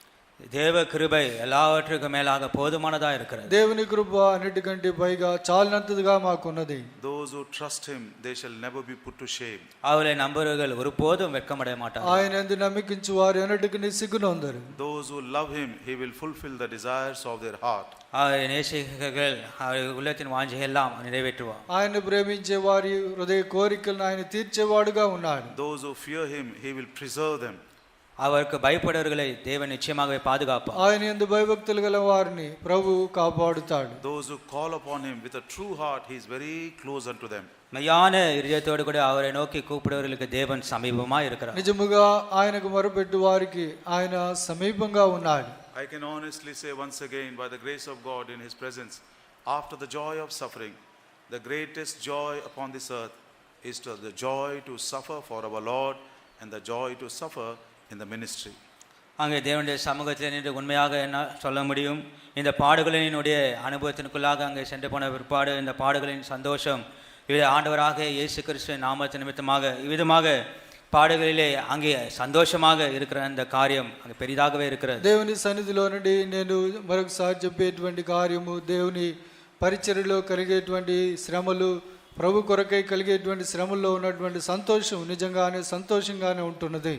தேவ கிருபை எல்லாவற்றுக்கும் மேலாக போதுமானதா இருக்கிறது. దేవుని కృప అన్నిటికంటే పైగా చాలినంతగా మాకున్నది. Those who trust Him, they shall never be put to shame. அவரை நம்புறவர்கள் ஒருபோதும் வெட்கமடைய மாட்டார்கள். ఆయన యందు నమ్మికించు వారు ఎన్నటికీ సిగ్గునొందరు. Those who love Him, He will fulfill the desires of their heart. அவரை நேசிக்கிறவர்கள் அவர் உள்ளத்தின் வாஞ்சை எல்லாம் நிறைவேற்றுவார். ఆయన్ను ప్రేమించే వారి హృదయ కోరికలను ఆయన తీర్చేవాడుగా ఉన్నాడు. Those who fear Him, He will preserve them. அவருக்கு பயப்படுவர்களை தேவன் நிச்சயமாகவே பாதுகாப்பார். ఆయన యందు భయభక్తులు గల వారిని ప్రభు కాపాడుతాడు. Those who call upon Him with a true heart, He is very close unto them. மெய்யான இதயத்தோடு கூட அவரை நோக்கி கூப்பிடுவர்களுக்கு தேவன் சமீபமா இருக்கிறார். నిజముగా ఆయనకు మొరపెట్టు వారికి ఆయన సమీపంగా ఉన్నాడు. I can honestly say once again, by the grace of God in His presence, after the joy of suffering, the greatest joy upon this earth is the joy to suffer for our Lord and the joy to suffer in the ministry. அங்கே தேவனுடைய சமூகத்தில் நின்று உண்மையாக என்ன சொல்ல முடியும், இந்த பாடுகளினுடைய அனுபவத்திற்குள்ளாக அங்கே சென்று போன பிற்பாடு இந்த பாடுகளின் சந்தோஷம் இது ஆண்டவராக இயேசு கிறிஸ்துவின் நாமத்தின் நிமித்தமாக இவ்விதமாக பாடுகளிலே அங்கே சந்தோஷமாக இருக்கிற அந்த காரியம் அங்கே பெரிதாகவே இருக்கிறது. దేవుని సన్నిధిలో నుండి నేను మరొకసారి చెప్పేటువంటి కార్యము, దేవుని పరిచర్యలో కలిగేటువంటి శ్రమలు, ప్రభు కొరకై కలిగేటువంటి శ్రమల్లో ఉన్నటువంటి సంతోషం నిజంగానే సంతోషంగానే ఉంటున్నది.